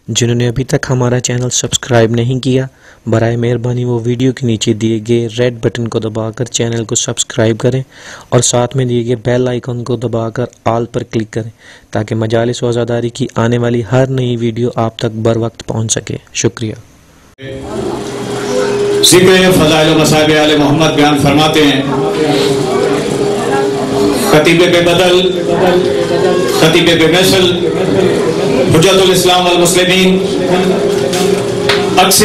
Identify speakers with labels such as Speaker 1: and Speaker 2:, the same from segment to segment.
Speaker 1: جنہوں نے ابھی تک ہمارا چینل سبسکرائب نہیں کیا برائے مہربانی وہ ویڈیو کے نیچے دیے گئے ریڈ بٹن کو دبا کر چینل کو سبسکرائب کریں اور ساتھ میں دیے گئے بیل آئیکن کو دبا کر آل پر کلک کریں تاکہ مجالس و عزاداری کی آنے والی ہر نئی ویڈیو آپ تک بر وقت پہنچ سکے۔ شکریہ۔
Speaker 2: ذکر فضائل و مصائب آل محمد بیان فرماتے ہیں، خطیب بے بدل، خطیب بے مثل، حجت الاسلام والمسلمین، عکس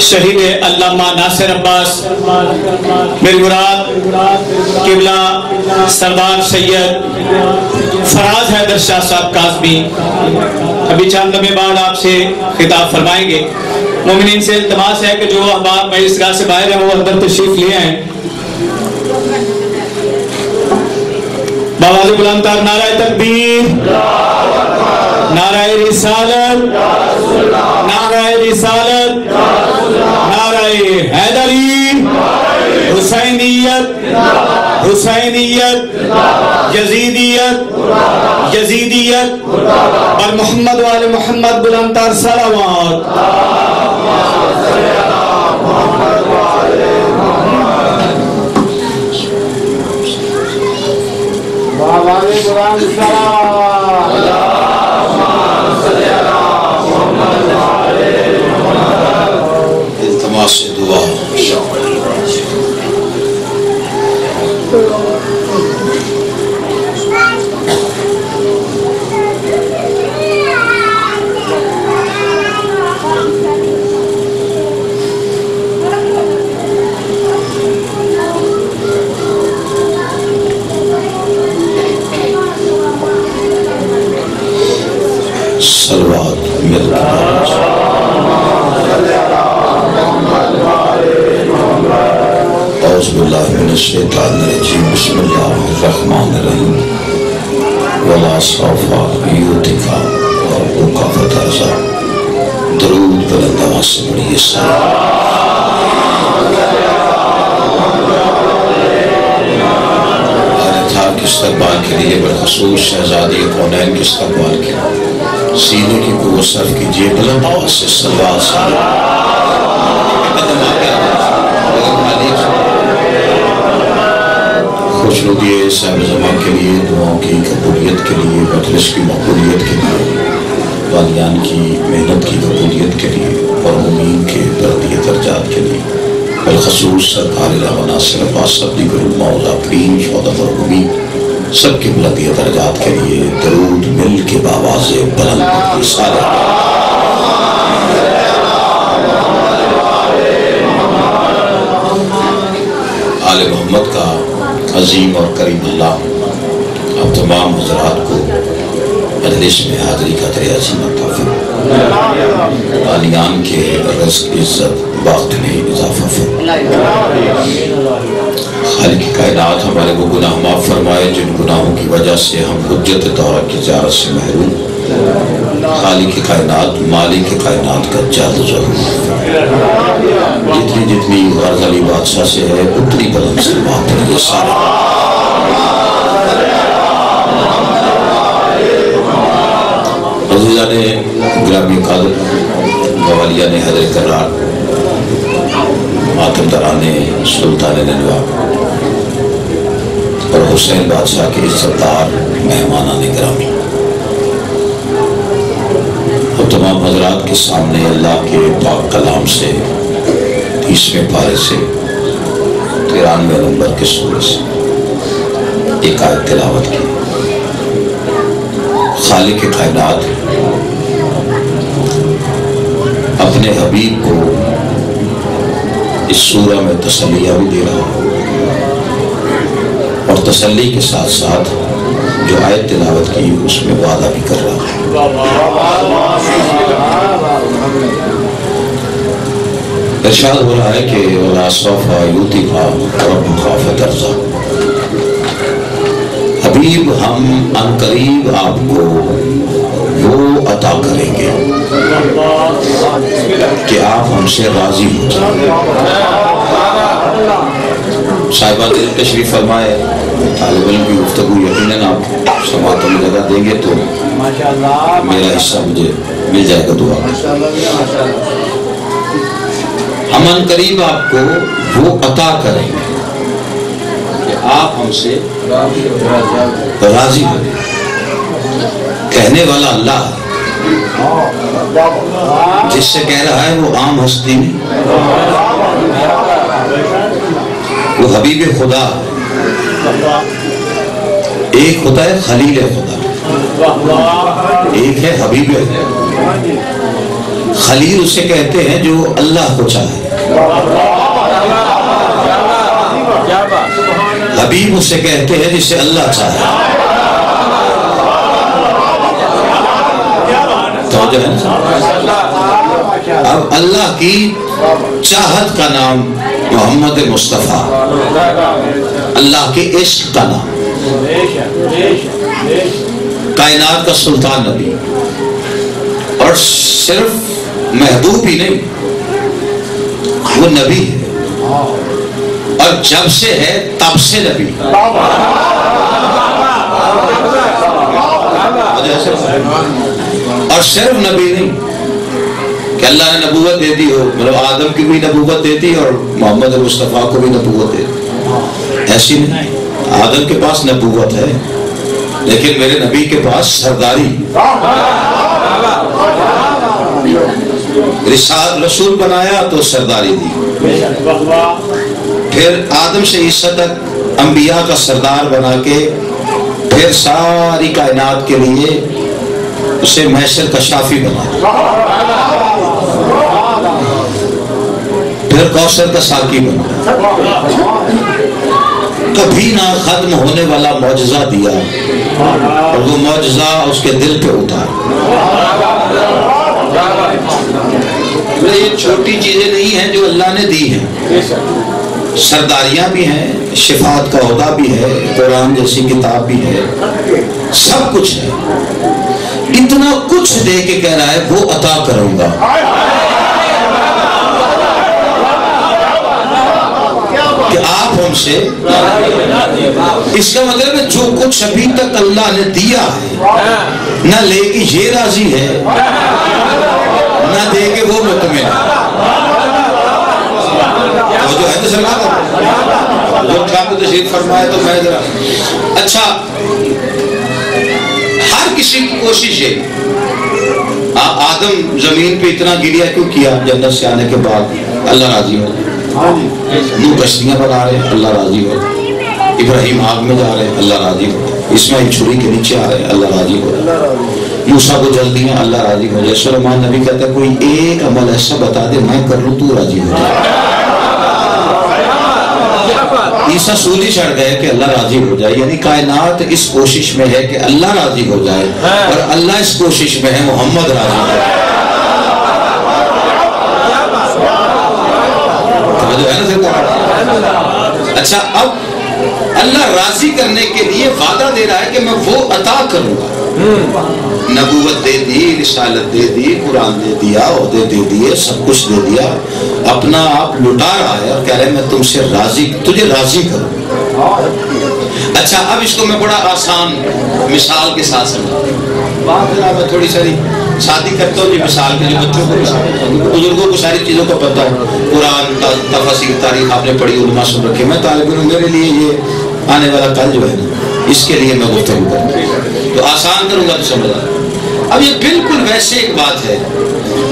Speaker 2: شہید علامہ ناصر عباس میری مراد قبلہ سردار سید فراز حیدر شاہ صاحب کاظمی ابھی چند لمحے بعد آپ سے خطاب فرمائیں گے۔ مومنین سے التماس ہے کہ جو احباب مجلس گاہ سے باہر ہیں وہ اندر تشریف لے آئیں۔ بآواز بلند تر نعرہ تکبیر، نعرہ رسالت، نعرہ رسالت، نعرہ حیدری، حسینیت، حسینیت، یزیدیت، یزیدیت اور محمد و آل محمد بلند تر صلوات۔
Speaker 3: التماس دعا صلوات اعوذ باللہ من الشیطان الرجیم بسم اللہ الرحمن الرحیم ولا سوف یؤتیک ربک فترضی۔ درود بلند آواز سے پڑھیے کے استقبال کے لیے بالخصوص شہزادی کونین کے استقبال کے لیے سینے کی قوت صرف کیجئے بلند آواز سے صلوات خوش ردیے صاحب زمان کے لیے، دعاؤں کی قبولیت کے لیے، مجلس کی مقبولیت کے لیے، والیان کی محنت کی قبولیت کے لیے اور امین کے بلندی درجات کے لیے بالخصوص سرکار علامہ ناصر عباس صدیق الامہ ذاکرین شہداء مرحومین سب کی بلندی درجات کے لیے درود مل کے بآواز بلند پڑھیے سارے۔ آل محمد کا عظیم اور کریم اللہ اب تمام حضرات کو مجلس میں حاضری کا عظیم عطا فرمائے، والیان کے رزق عزت باخت میں اضافہ فرمائے، خالق کائنات ہمارے کو گناہ معاف فرمائے جن گناہوں کی وجہ سے ہم حجت دورہ کی زیارت سے محروم، خالق کائنات مالک کائنات کا جلد ظہور جتنی جتنی غرض علی بادشاہ سے ہے اتنی بلند صلوات پڑھیے سارے۔ عزیزان گرامی قادر، موالیان حضر کرار، ماتم دران سلطان ننوا اور حسین بادشاہ کے عزتدار مہمانان گرامی، اور تمام حضرات کے سامنے اللہ کے پاک کلام سے 30ویں پارے سے 93 نمبر کے سورہ سے ایک آیت تلاوت کی۔ خالق کائنات اپنے حبیب کو اس سورہ میں تسلیہ بھی دے رہا اور تسلی کے ساتھ ساتھ جو آیت تلاوت کی اس میں وعدہ بھی کر رہا ارشاد ہو رہا ہے کہ وَلَا سَوْفَ يُؤْتِيكَ رَبُّكَ فَتَرْضَىٰ۔ حبیب ہم ان قریب آپ کو وہ عطا کریں گے کہ آپ ہم سے راضی ہو جائیں۔ صاحبہ دل تشریف فرمائے، طالب علم کی گفتگو یقیناً آپ سماعتوں میں جگہ دیں گے تو میرا حصہ مجھے مل جائے گا دعا. ہم ان قریب آپ کو وہ عطا کریں گے کہ آپ ہم سے راضی ہو. کہنے والا اللہ ہے، جس سے کہہ رہا ہے وہ عام ہستی نہیں، وہ حبیب خدا. ایک ہوتا ہے خلیل خدا، ایک ہے حبیب خدا. خلیل اسے کہتے ہیں جو اللہ کو چاہے، حبیب اسے کہتے ہیں جسے اللہ چاہے. اب اللہ کی چاہت کا نام محمد مصطفیٰ، اللہ کے عشق کا نام، کائنات کا سلطان نبی. اور صرف محبوب ہی نہیں، وہ نبی ہے، اور جب سے ہے تب سے نبی. اور صرف نبی نہیں کہ اللہ نے نبوت دے دی ہو، مطلب آدم کی بھی نبوت دیتی اور محمد مصطفیٰ کو بھی نبوت دیتی، ایسی نہیں. آدم کے پاس نبوت ہے لیکن میرے نبی کے پاس سرداری. رسول بنایا تو سرداری دی، پھر آدم سے عیسیٰ تک انبیاء کا سردار بنا کے پھر ساری کائنات کے لیے اسے محشر کا شافی بنا، پھر کوثر کا ساقی بنا. کبھی نہ ختم ہونے والا معجزہ دیا اور وہ معجزہ اس کے دل پہ اتارا. یہ چھوٹی چیزیں نہیں ہیں جو اللہ نے دی ہیں، سرداریاں بھی ہیں، شفاعت کا عہدہ بھی ہے، قرآن جیسی کتاب بھی ہے، سب کچھ ہے. اتنا کچھ دے کے کہہ رہا ہے وہ عطا کروں گا. کہ آپ ہم سے، اس کا مطلب ہے جو کچھ ابھی تک اللہ نے دیا ہے نہ لے کے یہ راضی ہے نہ دے کے وہ مطمئن ہے. جو ہے تو سلام جو آپ کو تشریف فرمائے تو میں ذرا اچھا. ہر کسی کی کوشش ہے. آدم زمین پہ اتنا گریا کیوں کیا؟ جنت سے آنے کے بعد اللہ راضی ہو. نوح کشتیاں بنا رہے ہیں، اللہ راضی ہو. ابراہیم آگ میں جا رہے ہیں، اللہ راضی ہو. اسماعیل چھری کے نیچے آ رہے ہیں، اللہ راضی ہو. موسیٰ کو جل دیا، اللہ راضی ہو جائے. سلیمان نبی کہتا ہے کوئی ایک عمل ایسا بتا دے میں کر لوں تو راضی ہو جائے. عیسیٰ سولی چڑھ گئے کہ اللہ راضی ہو جائے. یعنی کائنات اس کوشش میں ہے کہ اللہ راضی ہو جائے، اور اللہ اس کوشش میں ہے محمد راضی ہو جائے. اچھا، اب اللہ راضی کرنے کے لیے وعدہ دے رہا ہے کہ میں وہ عطا کروں گا. نبوت دے دی، رسالت دے دی، قرآن دے دیا، عہدے دے دیے، سب کچھ دے دیا. اپنا آپ لٹا رہا ہے اور کہہ رہے ہیں میں تم سے راضی، تجھے راضی کروں. اچھا، اب اس کو میں بڑا آسان مثال کے ساتھ سمجھا. میں تھوڑی ساری شادی کرتا ہوں جی مثال کے لیے. بچوں کو، بزرگوں کو ساری چیزوں کا پتہ ہے، قرآن تفاسیر تاریخ آپ نے پڑھی، علماء سن رکھے. میں طالب علم، میرے لیے یہ آنے والا کل جو ہے نا اس کے لیے میں گفتگو کروں تو آسان کروں گا تو سمجھا. اب یہ بالکل ویسے ایک بات ہے.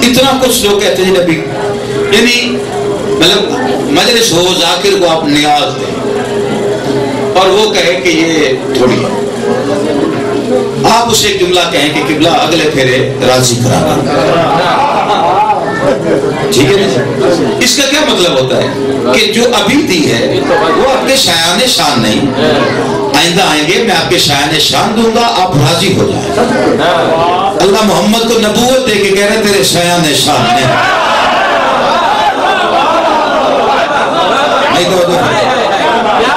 Speaker 3: اتنا کچھ لوگ کہتے ہیں نبی، یعنی مطلب مجلس ہو، ذاکر کو آپ نیاز دیں اور وہ کہے کہ یہ تھوڑی ہے. آپ اسے جملہ کہیں کہ قبلہ اگلے پھیرے راضی کرانا. ٹھیک ہے نا؟ اس کا کیا مطلب ہوتا ہے کہ جو ابھی دی ہے وہ آپ کے شایان شان نہیں، آئندہ آئیں گے میں آپ کے شایان شان دوں گا، آپ راضی ہو جائیں. اللہ محمد کو نبوت دے کے کہہ رہے تیرے شایان شان نہیں.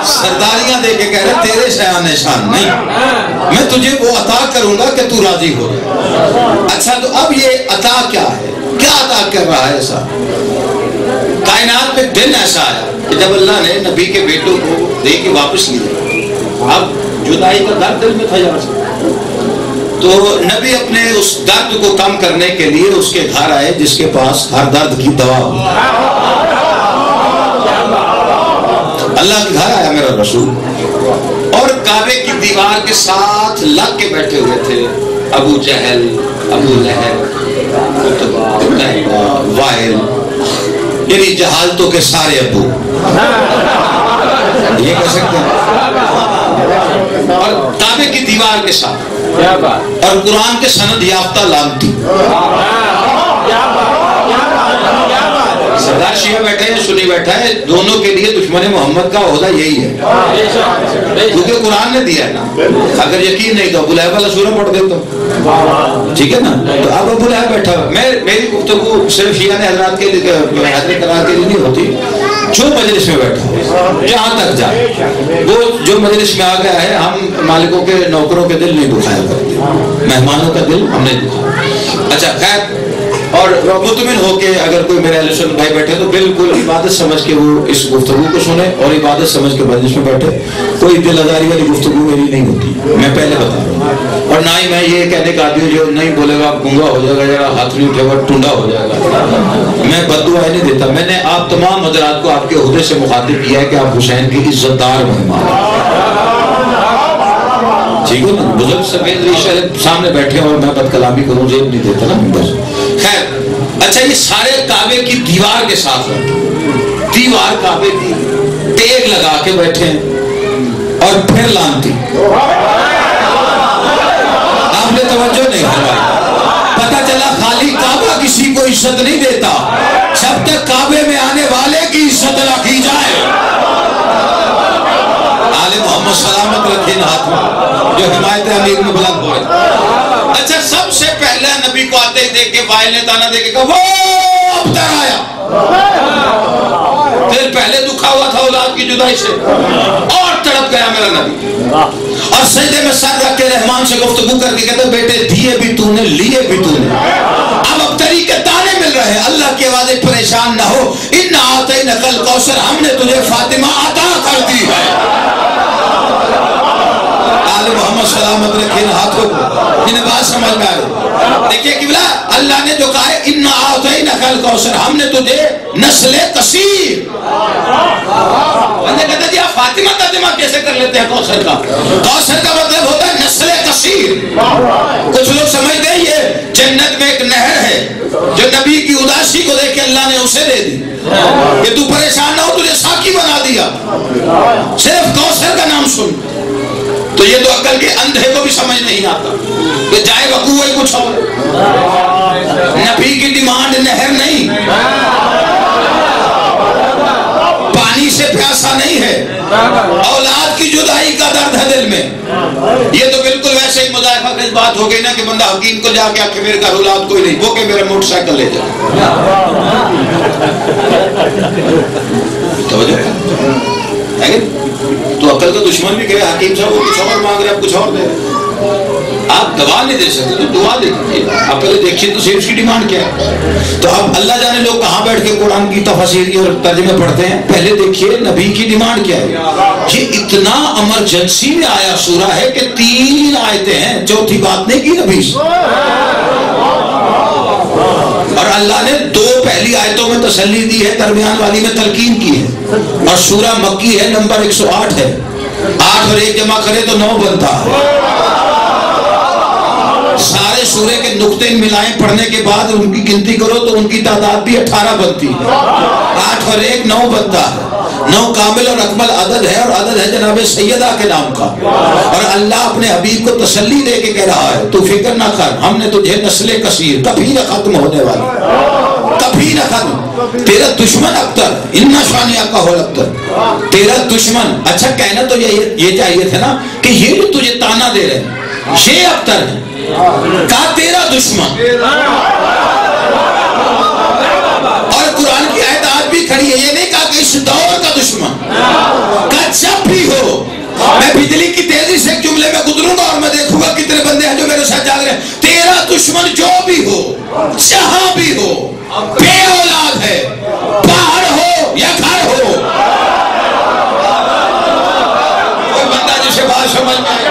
Speaker 3: سرداریاں دے کے کہہ رہے تیرے شایان شان نہیں، میں تجھے وہ عطا کروں گا کہ تو راضی ہو جائے. اچھا، تو اب یہ عطا کیا ہے؟ کیا عطا کر رہا ہے؟ ایسا کائنات میں دن ایسا ہے کہ جب اللہ نے نبی کے بیٹوں کو دے کے واپس لیا. اب جدائی کا درد دل میں تھا، تو نبی اپنے اس درد کو کم کرنے کے لیے اس کے گھر آئے جس کے پاس ہر درد کی دوا ہو. اللہ کے گھر آیا میرا رسول اور کعبے کی دیوار کے ساتھ لگ کے بیٹھے ہوئے تھے ابو جہل، ابو لہب، وائل، یعنی جہالتوں کے سارے ابو، یہ کہہ سکتے ہیں. اور کعبے کی دیوار کے ساتھ اور قرآن کے سند یافتہ لانتی. سردار شیعہ بیٹھے ہیں، سنی بیٹھا ہے، دونوں کے لیے دشمن محمد کا عہدہ یہی ہے، کیونکہ قرآن نے دیا ہے نا. اگر یقین نہیں تو ابو لہب والا سورہ پڑھ دیتا ہوں، ٹھیک ہے نا. تو اب ابو لہب بیٹھا ہوا. میری گفتگو صرف شیعہ حضرات کے لیے، حضرت قرار کے لیے نہیں ہوتی. جو مجلس میں بیٹھا جہاں تک جائے، وہ جو مجلس میں آ گیا ہے، ہم مالکوں کے نوکروں کے دل نہیں دکھایا کرتے، مہمانوں کا دل ہم نہیں دکھایا. اچھا خیر، اور مطمئن ہو کے اگر کوئی میرے اہل سنت بھائی بیٹھے تو بالکل عبادت سمجھ کے وہ اس گفتگو کو سنے اور عبادت سمجھ کے مجلس میں بیٹھے. کوئی دل آزاری والی گفتگو میری نہیں ہوتی، میں پہلے بتا رہا ہوں. اور نہ ہی میں یہ کہنے کا آدمی جو نہیں بولے گا گنگا ہو جائے گا، ذرا ہاتھ نہیں اٹھے گا ٹنڈا ہو جائے گا. میں بددعائیں نہیں دیتا. میں نے آپ تمام حضرات کو آپ کے عہدے سے مخاطب کیا ہے کہ آپ حسین کی عزت دار مہمان ہیں، ٹھیک ہے نا. بزرگ سفید سامنے بیٹھے اور میں بد کلامی کروں، زیب نہیں دیتا نا بس. خیر، اچھا یہ سارے کعبے کی دیوار کے ساتھ ہیں، دیوار کعبے کی ٹیگ لگا کے بیٹھے ہیں اور پھر لانتی. آپ نے توجہ نہیں کروائی. پتہ چلا خالی کعبہ کسی کو عزت نہیں دیتا جب تک کعبے میں آنے والے کی عزت نہ کی جائے. آل محمد سلامت رکھیں ہاتھ میں جو حمایت امیر میں بلند ہوئے. اچھا، سب سے پہلے نبی کو آتے ہی دیکھ کے وائل نے تانا دے کے کہا وہ ابتر آیا. پھر پہلے دکھا ہوا تھا اولاد کی جدائی سے اور تڑپ گیا میرا نبی، اور سجدے میں سر رکھ کے رحمان سے گفتگو کر کے کہتے بیٹے دیے بھی تو نے، لیے بھی تو نے، اب ابتری کے دانے مل رہے ہیں. اللہ کی آوازیں پریشان نہ ہو. اِنَّا أَعْطَيْنَاكَ الْكَوْثَرَ، ہم نے تجھے فاطمہ عطا کر دی ہے. آل محمد سلامت رکھیں ہاتھوں کو. انہیں بات سمجھ میں آئے. دیکھئے قبلہ، اللہ نے جو کہا ہے اِنَّا أَعْطَيْنَاكَ الْكَوْثَرَ، ہم نے تجھے نسل کثیر. کہتا جی آپ فاطمہ ترجمہ کیسے کر لیتے ہیں کوثر کا؟ کوثر کا مطلب ہوتا ہے نسل کثیر. کچھ لوگ سمجھتے ہیں یہ جنت میں ایک نہر ہے جو نبی کی اداسی کو دیکھ کے اللہ نے اسے دے دی کہ تو پریشان نہ ہو، تجھے ساقی بنا دیا صرف کوثر کا نام سن. تو یہ تو عقل کے اندھے کو بھی سمجھ نہیں آتا کہ جائے وقوع ہی کچھ اور. نبی کی ڈیمانڈ نہر نہیں، پانی سے پیاسا نہیں ہے، اولاد کی جدائی کا درد ہے دل میں. یہ تو بالکل ویسے ہی مضائفہ کی بات ہو گئی نا کہ بندہ حکیم کو جا کے آکے میرے گھر اولاد کوئی نہیں، وہ کہ میرا موٹر سائیکل لے جائے. توجہ ہے. تو عقل کا دشمن بھی کہے حکیم صاحب وہ کچھ اور مانگ رہے آپ کچھ اور دے. آپ دوا نہیں دے سکتے تو دعا دیکھیے. آپ پہلے دیکھیے تو صرف اس کی ڈیمانڈ کیا ہے. تو اب اللہ جانے لوگ کہاں بیٹھ کے قرآن کی تفاسیر اور ترجمے پڑھتے ہیں. پہلے دیکھیے نبی کی ڈیمانڈ کیا ہے. یہ اتنا ایمرجنسی میں آیا سورہ ہے کہ 3 آیتیں ہیں، چوتھی بات نہیں کی نبی سے. اور اللہ نے 2 پہلی آیتوں میں تسلی دی ہے، درمیان والی میں تلقین کی ہے. اور سورہ مکی ہے، نمبر 108 ہے. 8 اور 1 جمع کرے تو 9 بنتا ہے. سارے سورے کے نقطے ملائیں پڑھنے کے بعد ان کی گنتی کرو تو ان کی تعداد بھی 18 بنتی ہے. 8 اور 1 9 بنتا ہے. 9 کامل اور اکمل عدد ہے، اور عدد ہے جناب سیدہ کے نام کا. اور اللہ اپنے حبیب کو تسلی دے کے کہہ رہا ہے تو فکر نہ کر، ہم نے تجھے نسل کثیر، کبھی نہ ختم ہونے والی، کبھی نہ ختم. تیرا دشمن ابتر، اِنَّ شَانِئَکَ هُوَ الْأَبْتَرُ، تیرا دشمن. اچھا کہنا تو یہ چاہیے تھا نا کہ یہ جو تجھے تانا دے رہے ہیں یہ ابتر ہے کا تیرا دشمن. اور قرآن کی آیت آج بھی کھڑی ہے، یہ نہیں کہا کہ اس دور کا دشمن کا جب بھی ہو. میں بجلی کی تیزی سے ایک جملے میں گزروں گا اور میں دیکھوں گا کتنے بندے ہیں جو میرے ساتھ جاگ رہے ہیں. تیرا دشمن جو بھی ہو، جہاں بھی ہو، بے اولاد ہے، باہر ہو یا گھر ہو، کوئی بندہ جسے بات سمجھ میں آئے.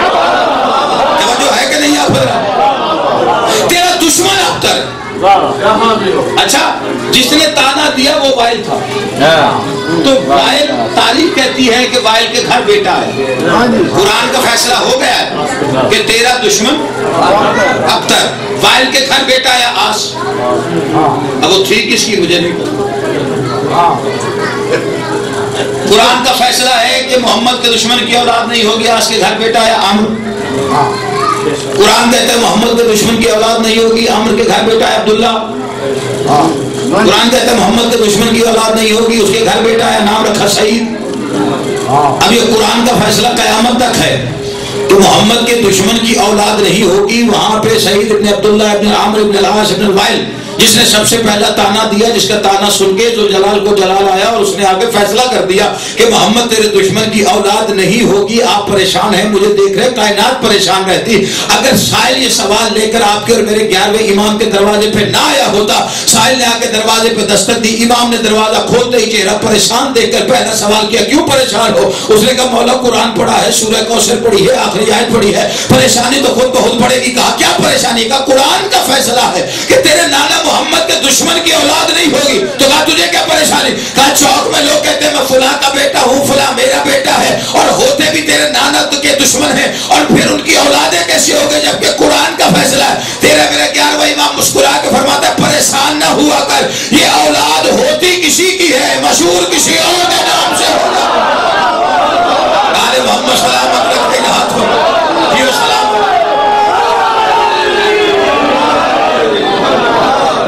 Speaker 3: توجہ ہے کہ نہیں آپ؟
Speaker 2: اچھا جس نے تانا دیا وہ وائل تھا، تو وائل تاریخ کہتی ہے کہ وائل کے گھر بیٹا ہے، قرآن کا فیصلہ ہو گیا ہے کہ تیرا دشمن ابتر، وائل کے گھر بیٹا ہے آس، اب وہ تھی کس کی مجھے نہیں پتا، قرآن کا فیصلہ ہے کہ محمد کے دشمن کی اولاد نہیں ہوگی، آس کے گھر بیٹا ہے عمرو، قرآن کہتا ہے محمد کے دشمن کی اولاد نہیں ہوگی، عمرو کے گھر بیٹا ہے عبداللہ، قرآن کہتا ہے محمد کے دشمن کی اولاد نہیں ہوگی، اس کے گھر بیٹا ہے، نام رکھا سعید۔ اب یہ قرآن کا فیصلہ قیامت تک ہے کہ محمد کے دشمن کی اولاد نہیں ہوگی، وہاں پہ سعید ابن عبداللہ ابن عامر ابن العاص ابن الوائل جس نے سب سے پہلا تانا دیا، جس کا تانا سن کے جو جلال کو جلال آیا اور اس نے آگے فیصلہ کر دیا کہ محمد تیرے دشمن کی اولاد نہیں ہوگی، آپ پریشان ہیں، مجھے دیکھ رہے کائنات پریشان رہتی، اگر سائل یہ سوال لے کر آپ کے اور میرے 11ویں امام کے دروازے پہ نہ آیا ہوتا، سائل نے آ کے دروازے پہ دستک دی، امام نے دروازہ کھولتے ہی چہرہ پریشان دیکھ کر پہلا سوال کیا، کیوں پریشان ہو؟ اس نے کہا مولا قرآن پڑھا ہے، سورہ کوثر پڑھی ہے، آخری آیت پڑھی ہے، پریشانی تو خود بہت پڑے گی۔ کہا کیا پریشانی؟ کا قرآن کا فیصلہ ہے کہ تیرے نانا محمد کے دشمن کی اولاد نہیں ہوگی، تو کہا تجھے کیا پریشانی؟ کہا چوک میں لوگ کہتے ہیں میں فلاں کا بیٹا ہوں، فلاں میرا بیٹا ہے، اور ہوتے بھی تیرے نانا کے دشمن ہیں، اور پھر ان کی اولادیں کیسے ہو گئے جبکہ قرآن کا فیصلہ ہے۔ تیرا میرا 11واں امام مسکرا کے فرماتا ہے پریشان نہ ہوا کر، یہ اولاد ہوتی کسی کی ہے، مشہور کسی اور کے نام سے ہوگا۔ آل محمد سلامت رکھتے ہیں ہاتھ کو، جیو سلام،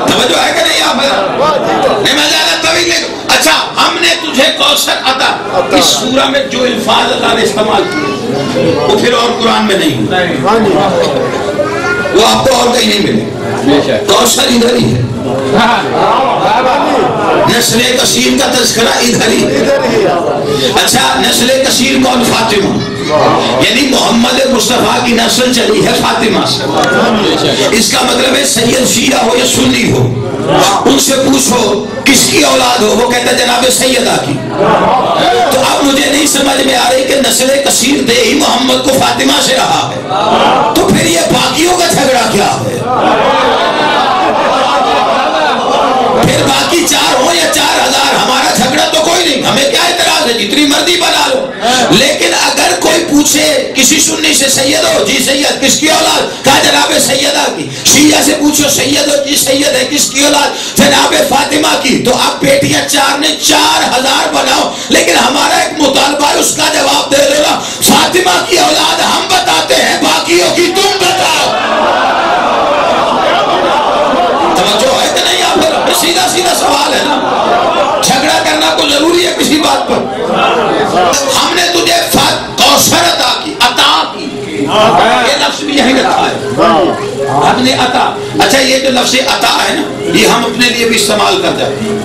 Speaker 2: توجہ ہے کہ نہیں آپ نہیں؟ میں زیادہ طویل لے اچھا ہم نے تجھے کوثر عطا، اس سورہ میں جو الفاظ اللہ نے استعمال کیے وہ پھر اور قرآن میں نہیں، وہ آپ کو اور کہیں نہیں ملے، کوثر ادھر ہی ہے، نسل کثیر کا تذکرہ ادھر ہی ہے۔ اچھا نسل کثیر کون؟ فاطمہ، یعنی محمد مصطفیٰ کی نسل چلی ہے فاطمہ سے، اس کا مطلب ہے سید شیعہ ہو یا سنی ہو ان سے پوچھو کس کی اولاد ہو، وہ کہتا ہے جناب سیدہ کی۔ تو اب مجھے نہیں سمجھ میں آ رہی کہ نسل کثیر دے ہی محمد کو فاطمہ سے رہا ہے، تو پھر یہ باقیوں کا جھگڑا کیا ہے؟ پھر باقی 4 ہو یا 4000 ہمارا جھگڑا تو کوئی نہیں، ہمیں کیا اعتراض ہے، جتنی مرضی بنا لو، لیکن اگر کوئی پوچھے کسی سنی سے سید ہو، جی سید، کس کی اولاد؟ کہا جناب سیدہ کی۔ شیعہ سے پوچھو سید ہو، جی سید ہے، کس کی اولاد؟ جناب فاطمہ کی۔ تو اب بیٹیاں 4 نے 4000 بناؤ، لیکن ہمارا ایک مطالبہ ہے، اس کا جواب دے دو نا، فاطمہ کی اولاد ہم بتاتے ہیں، باقیوں کی تم بتاؤ۔ توجہ ہے کہ نہیں؟ آپ سیدھا سیدھا سوال ہے نا، جھگڑا کرنا کو ضروری ہے کسی بات پر؟ ہم نے تجھے کوثر عطا کی، عطا کی، یہ لفظ بھی یہی رکھا ہے، ہم نے عطا۔ اچھا یہ جو لفظ عطا ہے نا، یہ ہم اپنے لیے بھی استعمال کر جاتے ہیں،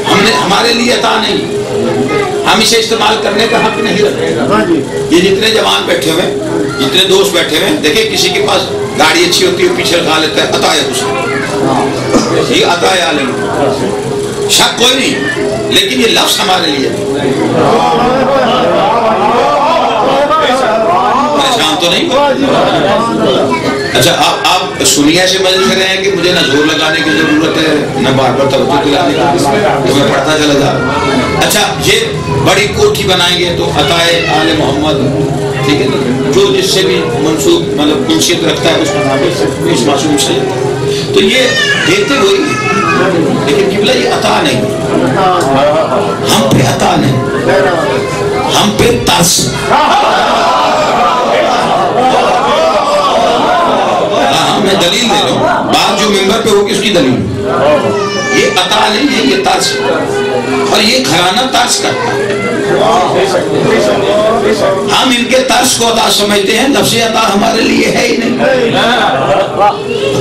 Speaker 2: ہم نے ہمارے لیے عطا نہیں، ہم اسے استعمال کرنے کا حق نہیں رکھتے۔ یہ جتنے جوان بیٹھے ہوئے، جتنے دوست بیٹھے ہوئے، دیکھیں کسی کے پاس گاڑی اچھی ہوتی ہے پیچھے لگا لیتا ہے عطا ہے، اس یہ عطا ہے عالم، شک کوئی نہیں، لیکن یہ لفظ ہمارے لیے پریشان تو نہیں ہو۔ اچھا آپ سنیہ سے مجلس رہے ہیں کہ مجھے نہ زور لگانے کی ضرورت ہے نہ بار بار توجہ دلانے کی، میں پڑھتا چلا جا رہا۔ اچھا یہ بڑی کوٹھی بنائیں گے تو عطا آل محمد، ٹھیک ہے نا، جو جس سے بھی منسوب مطلب انسیت رکھتا ہے اس مطابق اس معصوم سے، تو یہ دیتے ہوئی، لیکن قبلہ یہ عطا نہیں، ہم پہ عطا نہیں، ہم پہ ترس۔ میں دلیل دے رہا ہوں، بات جو ممبر پہ ہوگی اس کی دلیل، یہ عطا نہیں ہے، یہ ترس، اور یہ گھرانہ ترس کرتا ہے، ہم ان کے ترس کو عطا سمجھتے ہیں، لفظ عطا ہمارے لیے ہے ہی نہیں۔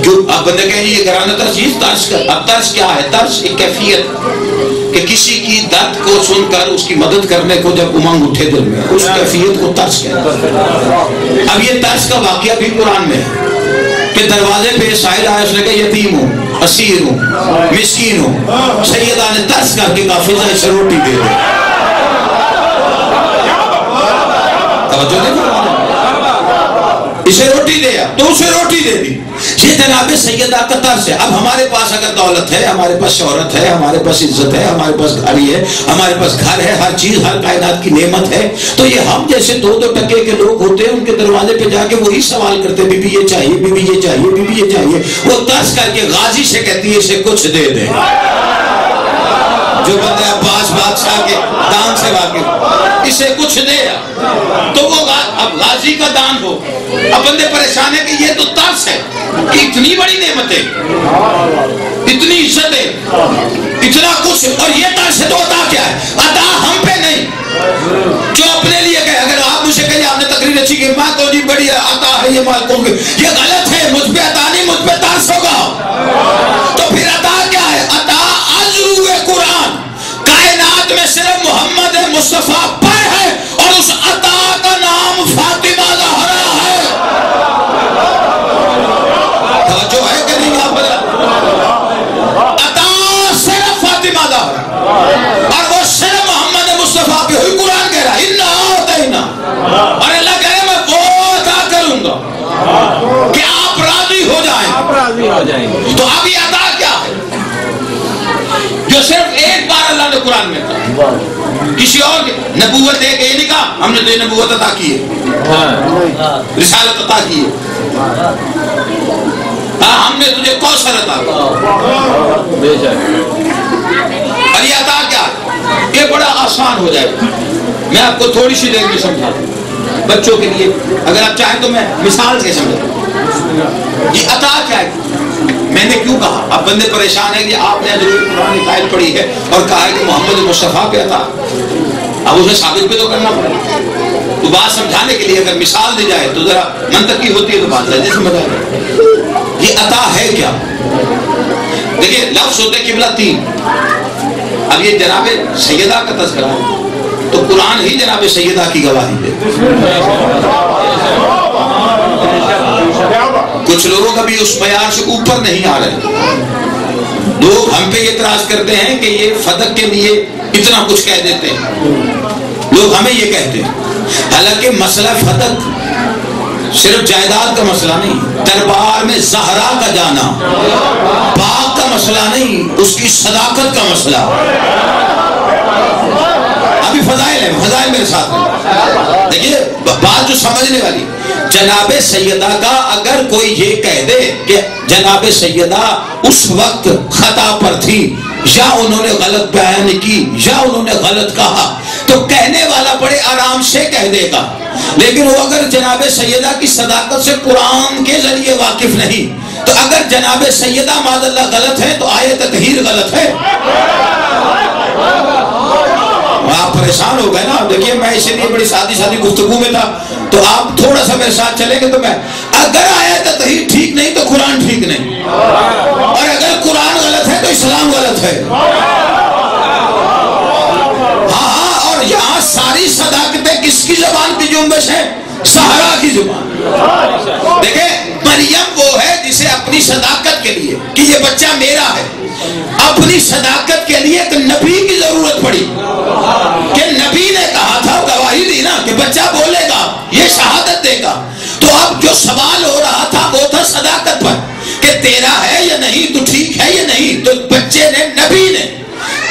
Speaker 2: کیوں اب بندے کہیں یہ گھرانہ ترس، یہ ترس کر، اب ترس کیا ہے؟ ترس ایک کیفیت کہ کسی کی درد کو سن کر اس کی مدد کرنے کو جب امنگ اٹھے دل میں، اس کیفیت کو ترس کہتے ہیں۔ اب یہ ترس کا واقعہ بھی قرآن میں ہے کہ دروازے پہ سائل آیا، اس نے کہا یتیم ہوں، اسیر ہوں، مسکین ہوں، سیدہ نے ترس کر کے کہا فضا اسے روٹی دے دے۔ توجہ نہیں فرمایا، اسے روٹی دیا تو اسے روٹی دے دی،
Speaker 3: یہ جناب سیدہ کا طرز ہے. اب ہمارے پاس اگر دولت ہے, ہمارے پاس شہرت ہے, ہمارے پاس عزت ہے, ہمارے پاس گاڑی ہے, ہمارے پاس گھر ہے, ہر چیز, ہر کائنات کی نعمت ہے, تو یہ ہم جیسے 2-2 ٹکے کے لوگ ہوتے ہیں, ان کے دروازے پہ جا کے وہی سوال کرتے ہیں, بی بی یہ چاہیے, بی بی یہ چاہیے, بی بی یہ چاہیے. وہ طرز کر کے غازی سے کہتی ہے اسے کچھ دے دے. جو بندہ عباس بادشاہ کے دان سے واقف, اسے کچھ دے, تو وہ اب غازی کا دان ہو. اب بندے پریشان ہے کہ یہ تو طرز ہے کہ اتنی بڑی نعمت ہے, اتنی عزت ہے, اتنا کچھ, اور یہ طرز ہے تو عطا کیا ہے؟ عطا ہم پہ نہیں, جو اپنے لیے کہے. اگر آپ مجھے کہیں آپ نے تقریر اچھی کی, ماں کو جی بڑی عطا ہے یہ مال کو, یہ غلط ہے. مجھ پہ عطا نہیں, مجھ پہ طرز ہوگا. تو پھر عطا کیا ہے؟ عطا ازرو قرآن, کائنات میں صرف محمد مصطفیٰ پر ہے, اور اس عطا کا نام فاطمہ زہرا ہے. توجہ ہے کہ نہیں آپ بتا؟ عطا صرف فاطمہ زہرا, اور وہ صرف محمد مصطفیٰ پہ ہوئی. قرآن کہہ رہا ہے اِنَّا أَعْطَيْنَا, اور اللہ کہہ رہا ہے میں وہ عطا کروں گا کہ آپ راضی ہو جائیں. تو اب یہ عطا کیا ہے جو صرف ایک بار اللہ نے قرآن میں کہا؟ کسی اور نبوت ہے کہ یہ نہیں کہا ہم نے تو یہ نبوت عطا کی ہے, رسالت عطا کی ہے, ہم نے تجھے کوثر عطا کیا. اور یہ عطا کیا ہے؟ یہ بڑا آسان ہو جائے گا. میں آپ کو تھوڑی سی دیر میں سمجھا دوں بچوں کے لیے, اگر آپ چاہیں تو میں مثال سے سمجھا دوں. یہ عطا کیا ہے؟ میں نے کیوں کہا؟ اب بندے پریشان ہیں کہ آپ نے ضرور قرآن کی آیت پڑھی ہے اور کہا ہے کہ محمد مصطفیٰ پہ عطا, اب اسے ثابت بھی تو کرنا پڑے. تو بات سمجھانے کے لیے اگر مثال دی جائے تو ذرا منطقی ہوتی ہے تو بات جلدی سمجھ آئے. یہ عطا ہے کیا؟ دیکھیے لفظ ہوتے قبلہ 3. اب یہ جناب سیدہ کا تذکرہ ہے تو قرآن ہی جناب سیدہ کی گواہی دے. کچھ لوگوں کا بھی اس معیار سے اوپر نہیں آ رہے. لوگ ہم پہ اعتراض کرتے ہیں کہ یہ فدق کے لیے اتنا کچھ کہہ دیتے ہیں. لوگ ہمیں یہ کہتے ہیں, حالانکہ مسئلہ فدق صرف جائیداد کا مسئلہ نہیں, دربار میں زہرا کا جانا باغ کا مسئلہ نہیں, اس کی صداقت کا مسئلہ. ابھی فضائل ہے, فضائل میرے ساتھ ہیں. دیکھیے بات جو سمجھنے والی, جناب سیدہ کا اگر کوئی یہ کہہ دے کہ جناب سیدہ اس وقت خطا پر تھی, یا انہوں نے غلط بیان کی, یا انہوں نے غلط کہا, تو کہنے والا بڑے آرام سے کہہ دے گا. لیکن وہ اگر جناب سیدہ کی صداقت سے قرآن کے ذریعے واقف نہیں, تو اگر جناب سیدہ معاذ اللہ غلط ہے تو آیت تطہیر غلط ہے. آپ پریشان ہو گئے نا. دیکھیے میں اسی لیے بڑی سادی گفتگو میں تھا, تو آپ تھوڑا سا میرے ساتھ چلیں گے تو میں, اگر آیت تطہیر ٹھیک نہیں تو قرآن ٹھیک نہیں, اور اگر قرآن غلط ہے تو اسلام غلط ہے. ہاں, اور یہاں ساری صداقتیں کس کی زبان کی جنبش ہے؟ سہرا کی زبان. دیکھیں مریم وہ ہے جسے اپنی صداقت کے لیے کہ یہ بچہ میرا ہے, اپنی صداقت کے لیے ایک نبی کی ضرورت پڑی کہ نبی نے کہا تھا, گواہی دی نا کہ بچہ بولے گا, یہ شہادت دے گا. تو اب جو سوال ہو رہا تھا وہ تھا صداقت پر کہ تیرا ہے یا نہیں, تو ٹھیک ہے یا نہیں. تو بچے نے, نبی نے,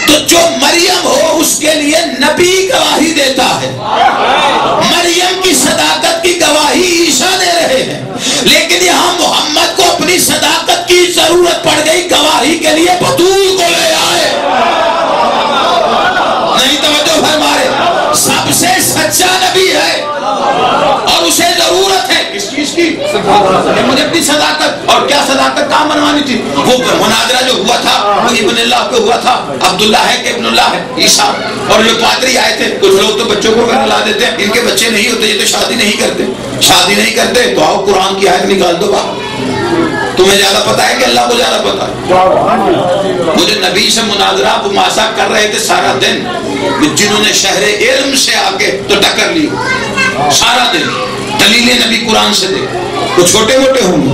Speaker 3: تو جو مریم ہو اس کے لیے نبی گواہی دیتا ہے. مریم کی صداقت کی گواہی عیسیٰ دے رہے ہیں, لیکن یہاں محمد کو اپنی صداقت کی ضرورت پڑ گئی گواہی کے لیے, بطول کو لے آئے. نہیں توجہ فرما رہے, سب سے سچا نبی ہے اور اسے ضرورت ہے کس چیز کی؟ مجھے اپنی صداقت. اور کیا صداقت کام منوانی تھی؟ وہ مناظرہ جو ہوا تھا وہ ابن اللہ پہ ہوا تھا, عبداللہ ہے کہ ابن اللہ ہے, عیسیٰ. اور جو پادری آئے تھے, کچھ لوگ تو بچوں کو گھر لا دیتے ہیں, ان کے بچے نہیں ہوتے, یہ تو شادی نہیں کرتے, تو آؤ قرآن کی آیت نکال دو. تمہیں زیادہ پتا ہے کہ اللہ کو زیادہ پتا ہے؟ مجھے نبی سے مناظرہ مماسا کر رہے تھے سارا دن, جنہوں نے شہر علم سے آگے تو ٹکر لی سارا دن, دلیلیں نبی قرآن سے دے. وہ چھوٹے موٹے ہوں گے,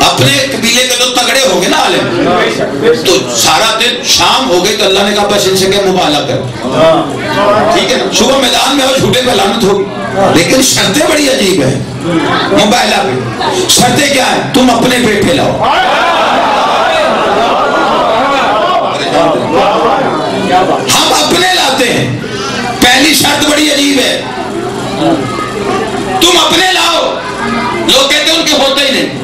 Speaker 3: اپنے قبیلے کے تو تگڑے ہوں گے نا عالم, تو سارا دن شام ہو گئی تو اللہ نے کہا بس ان سے کیا مبالغہ کر، ٹھیک ہے نا، صبح میدان میں ہو جھوٹے پہ لعنت ہوگی، لیکن شرطیں بڑی عجیب ہیں مبالغہ پہ۔ شرطیں کیا ہیں؟ تم اپنے بیٹے لاؤ، ہم اپنے لاتے ہیں، پہلی شرط بڑی عجیب ہے، تم اپنے لاؤ۔ لوگ کہتے ہیں ان کے ہوتے ہی نہیں،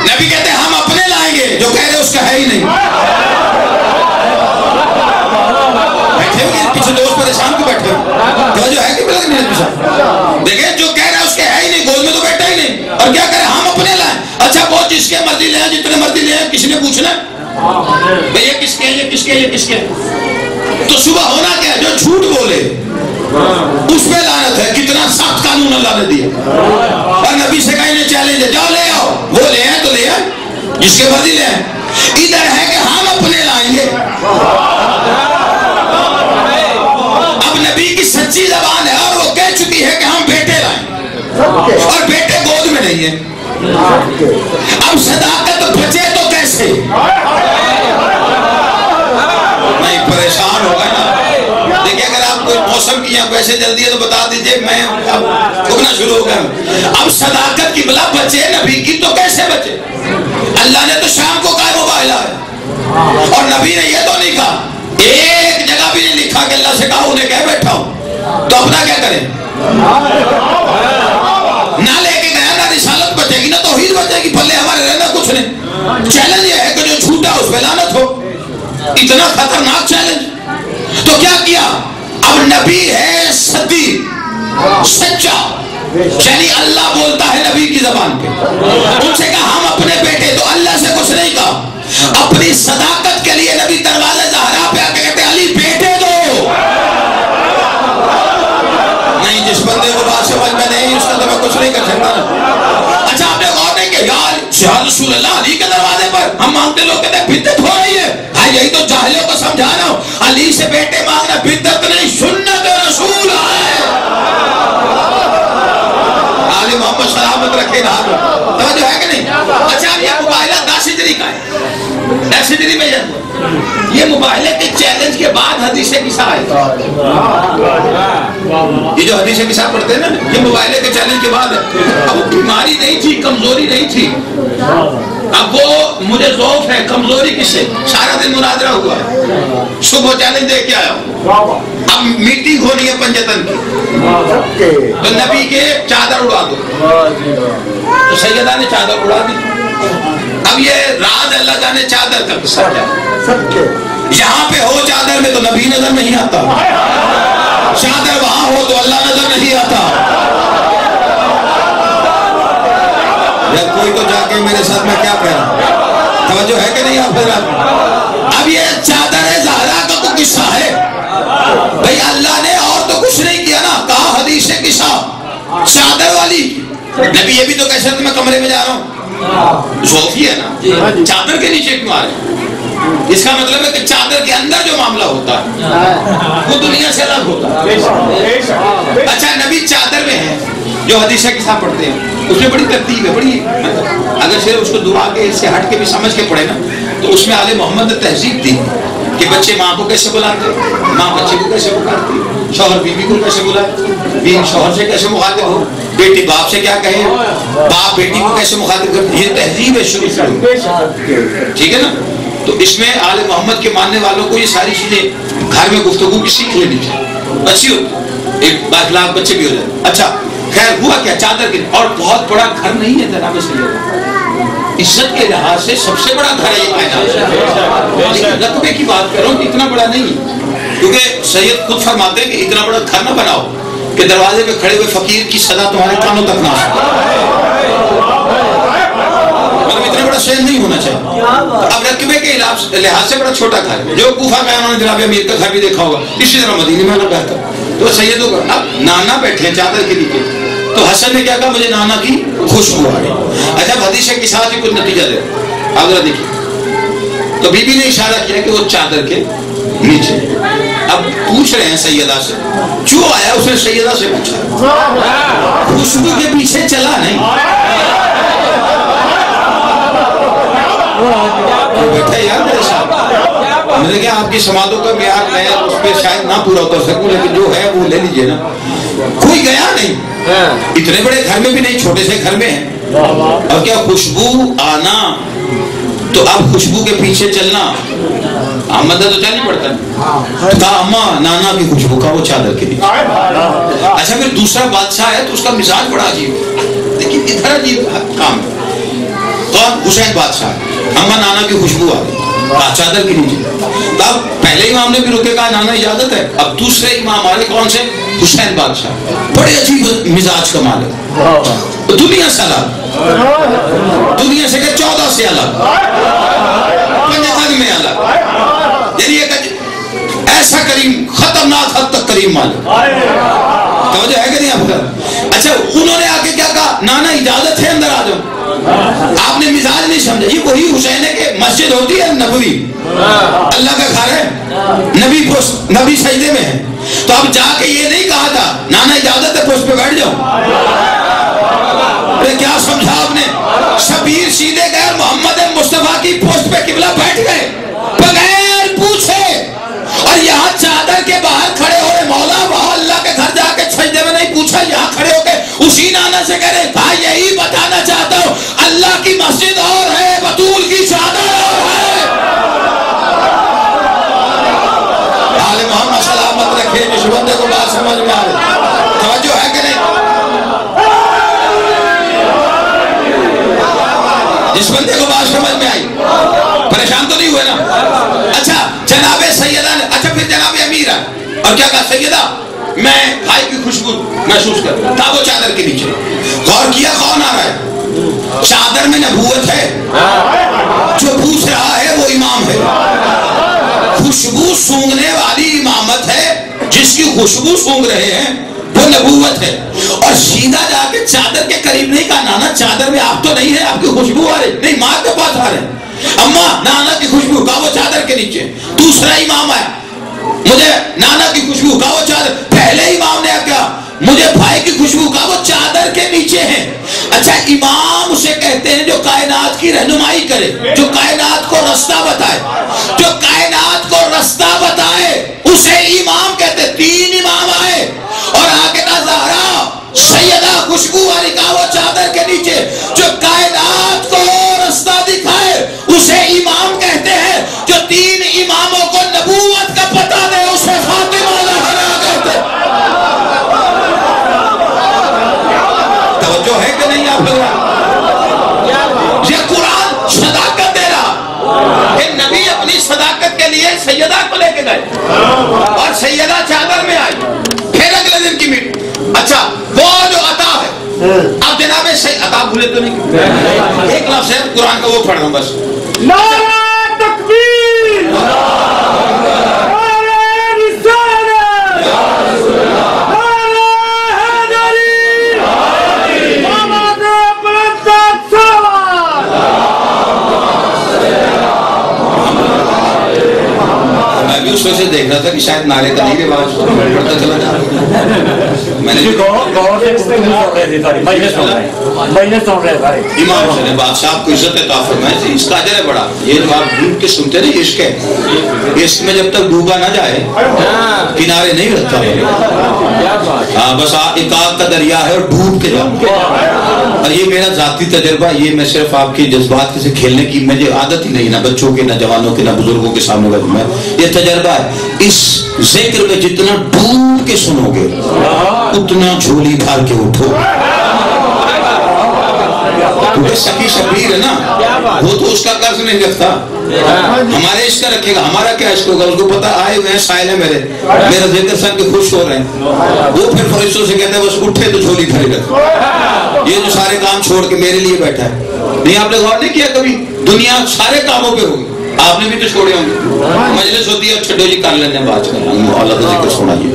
Speaker 3: نبی کہتے ہیں ہم اپنے لائیں گے، جو کہہ رہے اس کا ہے ہی نہیں۔ بیٹھے ہوئے پیچھے دوست پریشان کو بیٹھے توجہ ہے کہ بلکہ میرے پیچھے دیکھیں، جو کہہ رہا ہے اس کے ہے ہی نہیں، گود میں تو بیٹھا ہی نہیں، اور کیا کریں ہم اپنے لائیں۔ اچھا وہ جس کے مرضی لے ہیں، جتنے مرضی لے ہیں، کسی نے پوچھنا بھئی یہ کس کے، یہ کس کے، یہ کس کے؟ تو صبح ہونا کیا ہے؟ جو جھوٹ بولے اس پہ لعنت ہے۔ کتنا سخت قانون اللہ نے دیا، اور نبی سے کہا انہیں چیلنج ہے، جاؤ لے آؤ، وہ لے آئے تو لے آئے، جس کے مرضی لے آئے۔ ادھر ہے کہ ہم اپنے لائیں گے۔ اب نبی کی سچی زبان ہے اور وہ کہہ چکی ہے کہ ہم بیٹے لائیں، اور بیٹے گود میں نہیں ہیں۔ اب صداقت بچے تو کیسے؟ نہیں پریشان ہوگا نا۔ دیکھیں اگر آپ کوئی موسم کی یہاں ویسے جلدی ہے تو بتا دیجئے، میں اب گھومنا شروع ہو گیا۔ اب صداقت کی بلا بچے نبی کی تو کیسے بچے؟ اللہ نے تو شام کو کہا مباہلہ ہے، اور نبی نے یہ تو نہیں کہا، ایک جگہ بھی نہیں لکھا کہ اللہ سے کہا انہیں کہہ بیٹھا ہوں، تو اپنا کیا کریں؟ نہ لے کے گیا، نہ رسالت بچے گی، نہ توحید بچے گی، پلے ہمارے رہنا کچھ نہیں۔ چیلنج یہ ہے کہ جو جھوٹا اس پہ لعنت ہو، اتنا خطرناک چیلنج۔ تو کیا کیا؟ اب نبی ہے صدیق، سچا، یعنی اللہ بولتا ہے نبی کی زبان پہ، ان سے کہا ہم اپنے بیٹے، تو اللہ سے کچھ نہیں کہا۔ اپنی صداقت کے لیے نبی دروازے زہرا پہ آ کے کہتے علی بیٹے دو۔ نہیں، جس بندے کو بات سمجھ میں نہیں اس کا تو میں کچھ نہیں کر سکتا نا۔ اچھا آپ نے غور نہیں کہ یا رسول اللہ علی کے دروازے پر ہم مانگتے، لوگ کہتے ہیں بدعت ہو رہی ہے۔ ہاں یہی تو جاہلوں کو سمجھانا ہو، علی سے بیٹے مانگنا بدعت نہیں، سنت رسول ہے۔ علی محمد سلامت رکھے نا، توجہ ہے کہ نہیں؟ اچھا اب یہ مباہلہ 10 ہجری کا ہے، 10 ہجری میں یہ مباہلے کے چیلنج کے بعد حدیث قصہ آئے، یہ جو حدیث قصہ پڑھتے ہیں نا، یہ مباہلے کے چیلنج کے بعد ہے۔ اب وہ بیماری نہیں تھی، کمزوری نہیں تھی، اب وہ مجھے ذوق ہے کمزوری کس سے، سارا دن مناظرہ ہوا، صبح چیلنج دے کے آیا ہوں، اب میٹنگ ہونی ہے پنجتن کی، تو نبی کے چادر اڑا دو، تو سیدہ نے چادر اڑا دی۔ اب یہ راز اللہ جانے چادر کا قصہ کیا، یہاں پہ ہو چادر میں تو نبی نظر نہیں آتا، چادر وہاں ہو تو اللہ نظر نہیں آتا۔ یا کوئی تو جا کے میرے ساتھ میں کیا کہہ رہا ہوں، توجہ ہے کہ نہیں آپ حضرات؟ اب یہ چادر زہرا کا تو قصہ ہے بھئی، اللہ نے اور تو کچھ نہیں کیا نا، کہا حدیث قصہ چادر والی۔ نبی یہ بھی تو کہہ سکتے میں کمرے میں جا رہا ہوں، ذوفی ہے نا، چادر کے نیچے کیوں آ رہے ہیں؟ اس کا مطلب ہے کہ چادر کے اندر جو معاملہ ہوتا ہے وہ دنیا سے الگ ہوتا ہے۔ اچھا نبی چادر میں ہے، جو حدیث قصہ پڑھتے ہیں اس میں بڑی ترتیب ہے، بڑی اگر صرف اس کو دعا کے اس سے ہٹ کے بھی سمجھ کے پڑھے نا تو اس میں آل محمد نے تہذیب دی کہ بچے ماں کو کیسے بلاتے، ماں بچے کو کیسے پکارتی، شوہر بیوی کو کیسے بلائے، بیوی شوہر سے کیسے مخاطب ہو، بیٹی باپ سے کیا کہے، باپ بیٹی کو کیسے مخاطب کرتے، یہ تہذیب ہے شروع سے، ٹھیک ہے نا۔ تو اس میں آل محمد کے ماننے والوں کو یہ ساری چیزیں گھر میں گفتگو کی سیکھ لینی چاہیے، اچھی ہوتی، ایک باخلاق بچے بھی ہو جائے۔ اچھا خیر ہوا کیا، چادر کے، اور بہت بڑا گھر نہیں ہے جناب سید، عزت کے لحاظ سے سب سے بڑا گھر ہے یہ کائنات، لیکن رقبے کی بات کروں اتنا بڑا نہیں ہے، کیونکہ سید خود فرماتے ہیں کہ اتنا بڑا گھر نہ بناؤ کہ دروازے پہ کھڑے ہوئے فقیر کی صدا تمہارے کانوں تک نہ آ سکے، مطلب اتنا بڑا شہر نہیں ہونا چاہیے۔ اب رقبے کے لحاظ سے بڑا چھوٹا گھر ہے، جو کوفہ میں انہوں نے جناب امیر کا گھر بھی دیکھا ہوگا، اسی طرح مدینے میں نہ بہتر، تو سیدوں کا اب نانا بیٹھے چادر کے نیچے، تو حسن نے کیا کہا مجھے نانا کی خوشبو آ گئی۔ اچھا حدیث کے ساتھ ہی کچھ نتیجہ دے، آپ ذرا دیکھیے، تو بی بی نے اشارہ کیا کہ وہ چادر کے نیچے۔ اب پوچھ رہے ہیں سیدہ سے، جو آیا اس نے سیدہ سے پوچھا، خوشبو کے پیچھے چلا نہیں، بیٹھا یار میرے ساتھ. میں نے کہا آپ کی سماعتوں کا معیار میں اس پہ شاید نہ پورا اتر سکوں, لیکن جو ہے وہ لے لیجئے نا. کوئی گیا نہیں, اتنے بڑے گھر میں بھی نہیں, چھوٹے سے گھر میں ہے. اور کیا خوشبو آنا تو اب خوشبو کے پیچھے چلنا, احمد تو چل نہیں پڑتا. کہا اماں نانا کی خوشبو کا وہ چادر کے لیے. اچھا پھر دوسرا بادشاہ ہے تو اس کا مزاج بڑا عجیب, لیکن ادھر عجیب کام ہے. کون؟ حسین بادشاہ. اماں نانا کی خوشبو آ گئی چادر کے نیچے. اب پہلے امام نے بھی روکے, کہا نانا اجازت ہے. اب دوسرے امام آ رہے, کون سے؟ حسین بادشاہ. بڑے عجیب مزاج کا مالک, دنیا سے الگ, دنیا سے کہ 14 سے الگ, پنجتن میں الگ, یعنی ایک ایسا کریم, خطرناک حد تک کریم مالک. توجہ ہے کہ نہیں آپ کا؟ اچھا انہوں نے آگے کیا کہا, نانا اجازت ہے اندر آ جاؤ. آپ نے مزاج نہیں سمجھا. یہ وہی حسین ہے کہ مسجد ہوتی ہے نبوی, اللہ کا گھر ہے, نبی سجدے میں ہے, تو اب جا کے یہ نہیں کہا تھا نانا اجازت ہے پوسٹ پہ بیٹھ جاؤ. کیا سمجھا آپ نے؟ شبیر سیدھے گئے, محمد مصطفیٰ کی پوسٹ پہ قبلہ بیٹھ گئے بغیر پوچھے, اور یہاں چادر کے باہر کھڑے ہوئے مولا, وہاں اللہ کے گھر جا کے سجدے میں نہیں پوچھا, یہاں کھڑے ہو کے اسی نانا سے کہہ رہے بھائی یہی بتانا چاہتا ہوں, اللہ کی مسجد اور ہے, بطول کی چادر اور ہے. آل محمد سلامت رکھے. جس بندے کو بات سمجھ میں آ رہی, توجہ ہے کہ نہیں؟ جس بندے کو بات سمجھ میں آئی, پریشان تو نہیں ہوئے نا؟ اچھا جناب سیدہ نے, اچھا پھر جناب امیر ہے, اور کیا کہا سیدہ میں بھائی کی خوشبو محسوس کرتا تھا وہ چادر کے نیچے. غور کیا کون آ رہا ہے؟ چادر میں نبوت ہے, جو پوچھ رہا ہے وہ امام ہے. خوشبو سونگنے والی امامت ہے, جس کی خوشبو سونگ رہے ہیں وہ نبوت ہے. اور سیدھا جا کے چادر کے قریب نہیں کہا نانا چادر میں آپ تو نہیں ہے, آپ کی خوشبو آ رہی نہیں, ماں کے پاس آ رہے. اماں نانا کی خوشبو, کہا وہ چادر کے نیچے. دوسرا امام آیا, مجھے نانا کی خوشبو, کہا وہ چادر. پہلے امام نے کیا, مجھے بھائی کی خوشبو, کہا وہ چادر کے نیچے ہے. اچھا امام اسے کہتے ہیں جو کائنات کی رہنمائی کرے, جو کائنات کو رستہ بتائے, جو کائنات کو رستہ بتائے اسے امام کہتے. 3 امام آئے اور آگے کا زہرا سیدہ خوشبو والی, کہا وہ چادر کے نیچے. جو کائنات کو رستہ دکھائے اسے امام کہتے ہیں. جو 3 اماموں کو نبوت کا پتہ دے اسے خاتم الانبیاء کہتے. توجہ ہے کہ نہیں آپ لوگ؟ یہ قرآن صداقت دے رہا کہ نبی اپنی صداقت کے لیے سیدہ کو لے کے گئے اور سیدہ چادر میں آئی. پھر اگلے دن کی میٹنگ. اچھا وہ جو عطا ہے, اب جناب عطا بھولے تو نہیں, ایک لفظ ہے قرآن کا وہ پڑھ رہا ہوں بس.
Speaker 4: نعرہ تکبیر,
Speaker 3: اس وجہ سے دیکھ رہا تھا کہ شاید نعرے کا نہیں رواج پڑھتا چلا جا رہا. میں نے امام سے بادشاہ کو عزت عطا فرمائے, اس کا اجر ہے بڑا. یہ جو آپ ڈوب کے سنتے نا عشق ہے, عشق میں جب تک ڈوبا نہ جائے کنارے نہیں رکھتا. ہاں بس ایک آگ کا دریا ہے اور ڈوب کے جاؤ. اور یہ میرا ذاتی تجربہ, یہ میں صرف آپ کے جذبات سے کھیلنے کی مجھے عادت ہی نہیں, نہ بچوں کے, نہ جوانوں کے, نہ بزرگوں کے سامنے کا میں یہ تجربہ ہے. اس ذکر میں جتنا ڈوب کے سنو گے اتنا جھولی بھر کے اٹھو. سکی شبیر ہے نا, وہ تو اس کا قرض نہیں رکھتا, ہمارے عشق کا رکھے گا. ہمارا کیا عشق ہوگا, اس کو پتا آئے ہوئے سائل ہے میرے, میرا ذکر سن کے خوش ہو رہے ہیں. وہ پھر فرشتوں سے کہتے ہیں بس اٹھے تو جھولی بھری رکھ. یہ جو سارے کام چھوڑ کے میرے لیے بیٹھا ہے. نہیں آپ نے غور نہیں کیا کبھی, دنیا سارے کاموں پہ ہوگی, آپ نے بھی تو چھوڑے ہوں گے. مجلس ہوتی ہے چھٹو جی کر لینے بات کریں, اللہ کا ذکر سنائیے.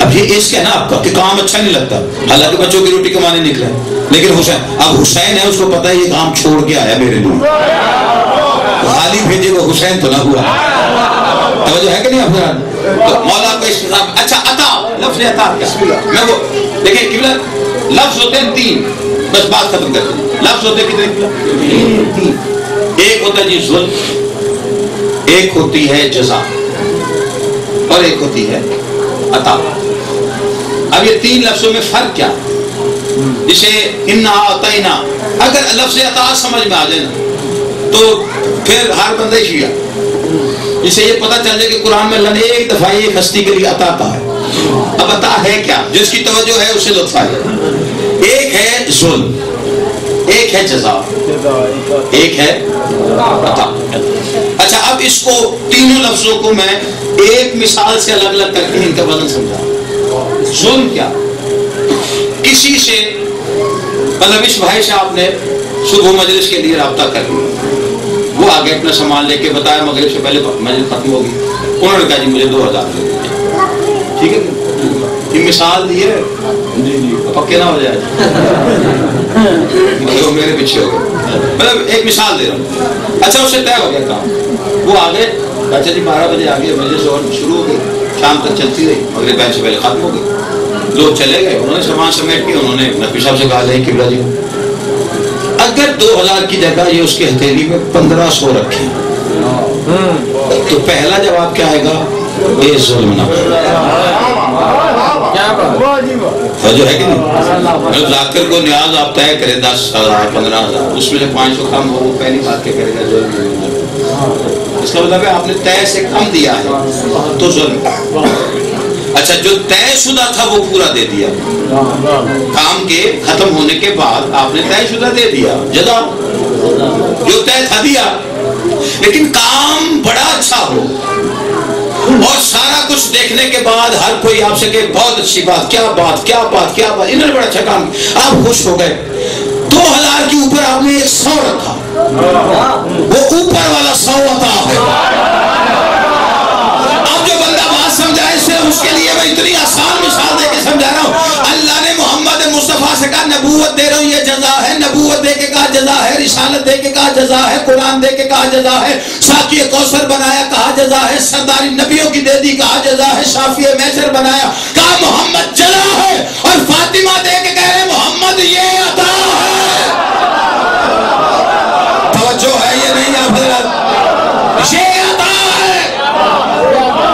Speaker 3: اب یہ عشق ہے نا آپ کا کہ کام اچھا نہیں لگتا, حالانکہ بچوں کی روٹی کمانے نکلے, لیکن حسین, اب حسین ہے, اس کو پتا ہے یہ کام چھوڑ کے آیا میرے لیے, خالی بھیجے وہ حسین تو نہ ہوا. توجہ ہے کہ نہیں آپ؟ تو مولا کو اس حساب. اچھا عطا, لفظ عطا کیا, میں وہ دیکھیں قبلہ لفظ ہوتے ہیں 3, بس بات ختم کرتے ہیں. لفظ ہوتے ہیں کتنے؟ 3. ایک ہوتا ہے جی ظلم، ایک ہوتی ہے جزا، اور ایک ہوتی ہے عطا۔ اب یہ تین لفظوں میں فرق کیا؟ جسے انا اعطینا، اگر لفظ عطا سمجھ میں آ جائے نا تو پھر ہر بندہ ہی شیعہ، جسے یہ پتہ چل جائے کہ قرآن میں اللہ نے ایک دفعہ ایک ہستی کے لیے عطا کہا ہے۔ اب عطا ہے کیا؟ جس کی توجہ ہے اسے لطف آئے۔ ایک ہے ظلم، ایک ہے جزا، ایک ہے عطا۔ اچھا اب اس کو تینوں لفظوں کو میں ایک مثال سے الگ الگ کر کے ان کا وزن سمجھا۔ ظلم کیا؟ کسی سے مطلب اس بھائی سے آپ نے صبح مجلس کے لیے رابطہ کر لیا، وہ آگے اپنا سامان لے کے بتایا مغرب سے پہلے مجلس ختم ہوگی، انہوں نے کہا جی مجھے 2000 دے دیجیے، ٹھیک ہے؟ یہ مثال دی ہے، پکے نہ ہو جائے مطلب میرے پیچھے ہو گئے، مطلب ایک مثال دے رہا ہوں۔ اچھا اس سے طے ہو گیا کام، وہ آگے اچھا جی 12 بجے آگے مجلس اور شروع ہو گئی، شام تک چلتی رہی، مغرب پہلے سے پہلے ختم ہو گئی، لوگ چلے گئے، انہوں نے سامان سمیٹ کے انہوں نے نبی صاحب سے کہا جائے قبلہ جی اگر 2000 کی جگہ یہ اس کے ہتھیلی میں 1500 رکھیں تو پہلا جواب کیا آئے گا؟ یہ ظلم نہ جو ہے کہ نہیں؟ ذاکر کو نیاز آپ طے کرے 10,000 15,000، اس میں سے 500 کم ہو وہ پہلی بات کے کرے گا ظلم۔ اس کا مطلب ہے آپ نے طے سے کم دیا ہے تو ظلم۔ اچھا جو طے شدہ تھا وہ پورا دے دیا، کام کے ختم ہونے کے بعد آپ نے طے شدہ دے دیا، جزا جو طے تھا دیا، لیکن کام بڑا اچھا ہو اور سارا کچھ دیکھنے کے بعد ہر کوئی آپ سے کہ بہت اچھی بات، کیا بات کیا بات کیا بات، انہوں نے بڑا اچھا کام کیا، آپ خوش ہو گئے، 2000 کے اوپر آپ نے 100 رکھا، وہ اوپر والا 100 عطا ہے۔ اب جو بندہ بات سمجھائے صرف اس کے لیے میں اتنی آسان مثال دے کے سمجھا رہا ہوں، اللہ نے محمد مصطفیٰ سے کہا نبوت دے رہا ہوں یہ جزا ہے، نبوت دے کے کہا جزا ہے، رسالت دے کے کہا جزا ہے، قرآن دے کے کہا جزا ہے، ساقی کوثر بنایا کہا جزا ہے، سرداری نبیوں کی دے دی کہا جزا ہے، شافی میسر بنایا کہا محمد جزا ہے، اور فاطمہ دے کے کہہ رہے محمد یہ عطا ہے۔ توجہ ہے یہ نہیں ہے حضرت؟ یہ عطا ہے،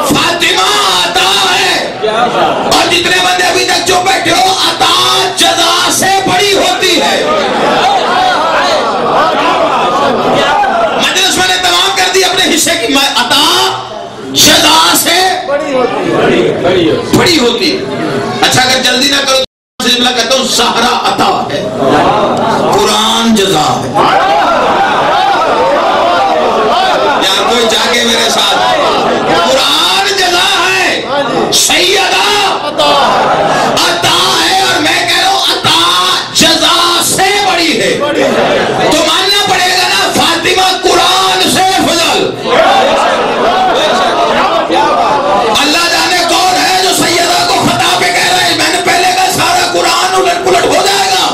Speaker 3: فاطمہ عطا ہے، اور جتنے بندے ابھی تک جو بیٹھے ہو عطا جزا سے بڑی ہوتی ہے۔ مجلس میں نے تمام کر دی اپنے حصے کی، میں عطا جزا سے بڑی ہوتی ہے۔ اچھا اگر جلدی نہ کرو تو جملہ کہتا ہوں سہرا عطا ہے، قرآن جزا ہے۔ یار کوئی جاگے میرے ساتھ، قرآن جزا ہے، سیدہ عطا ہے، اور میں کہہ رہا ہوں عطا جزا سے بڑی ہے، تو ماننا پڑے گا نا فاطمہ قرآن سے افضل۔ اللہ جانے کون ہے جو سیدہ کو خطا پہ کہہ رہا ہے، میں نے پہلے کہا سارا قرآن الٹ پلٹ ہو جائے گا،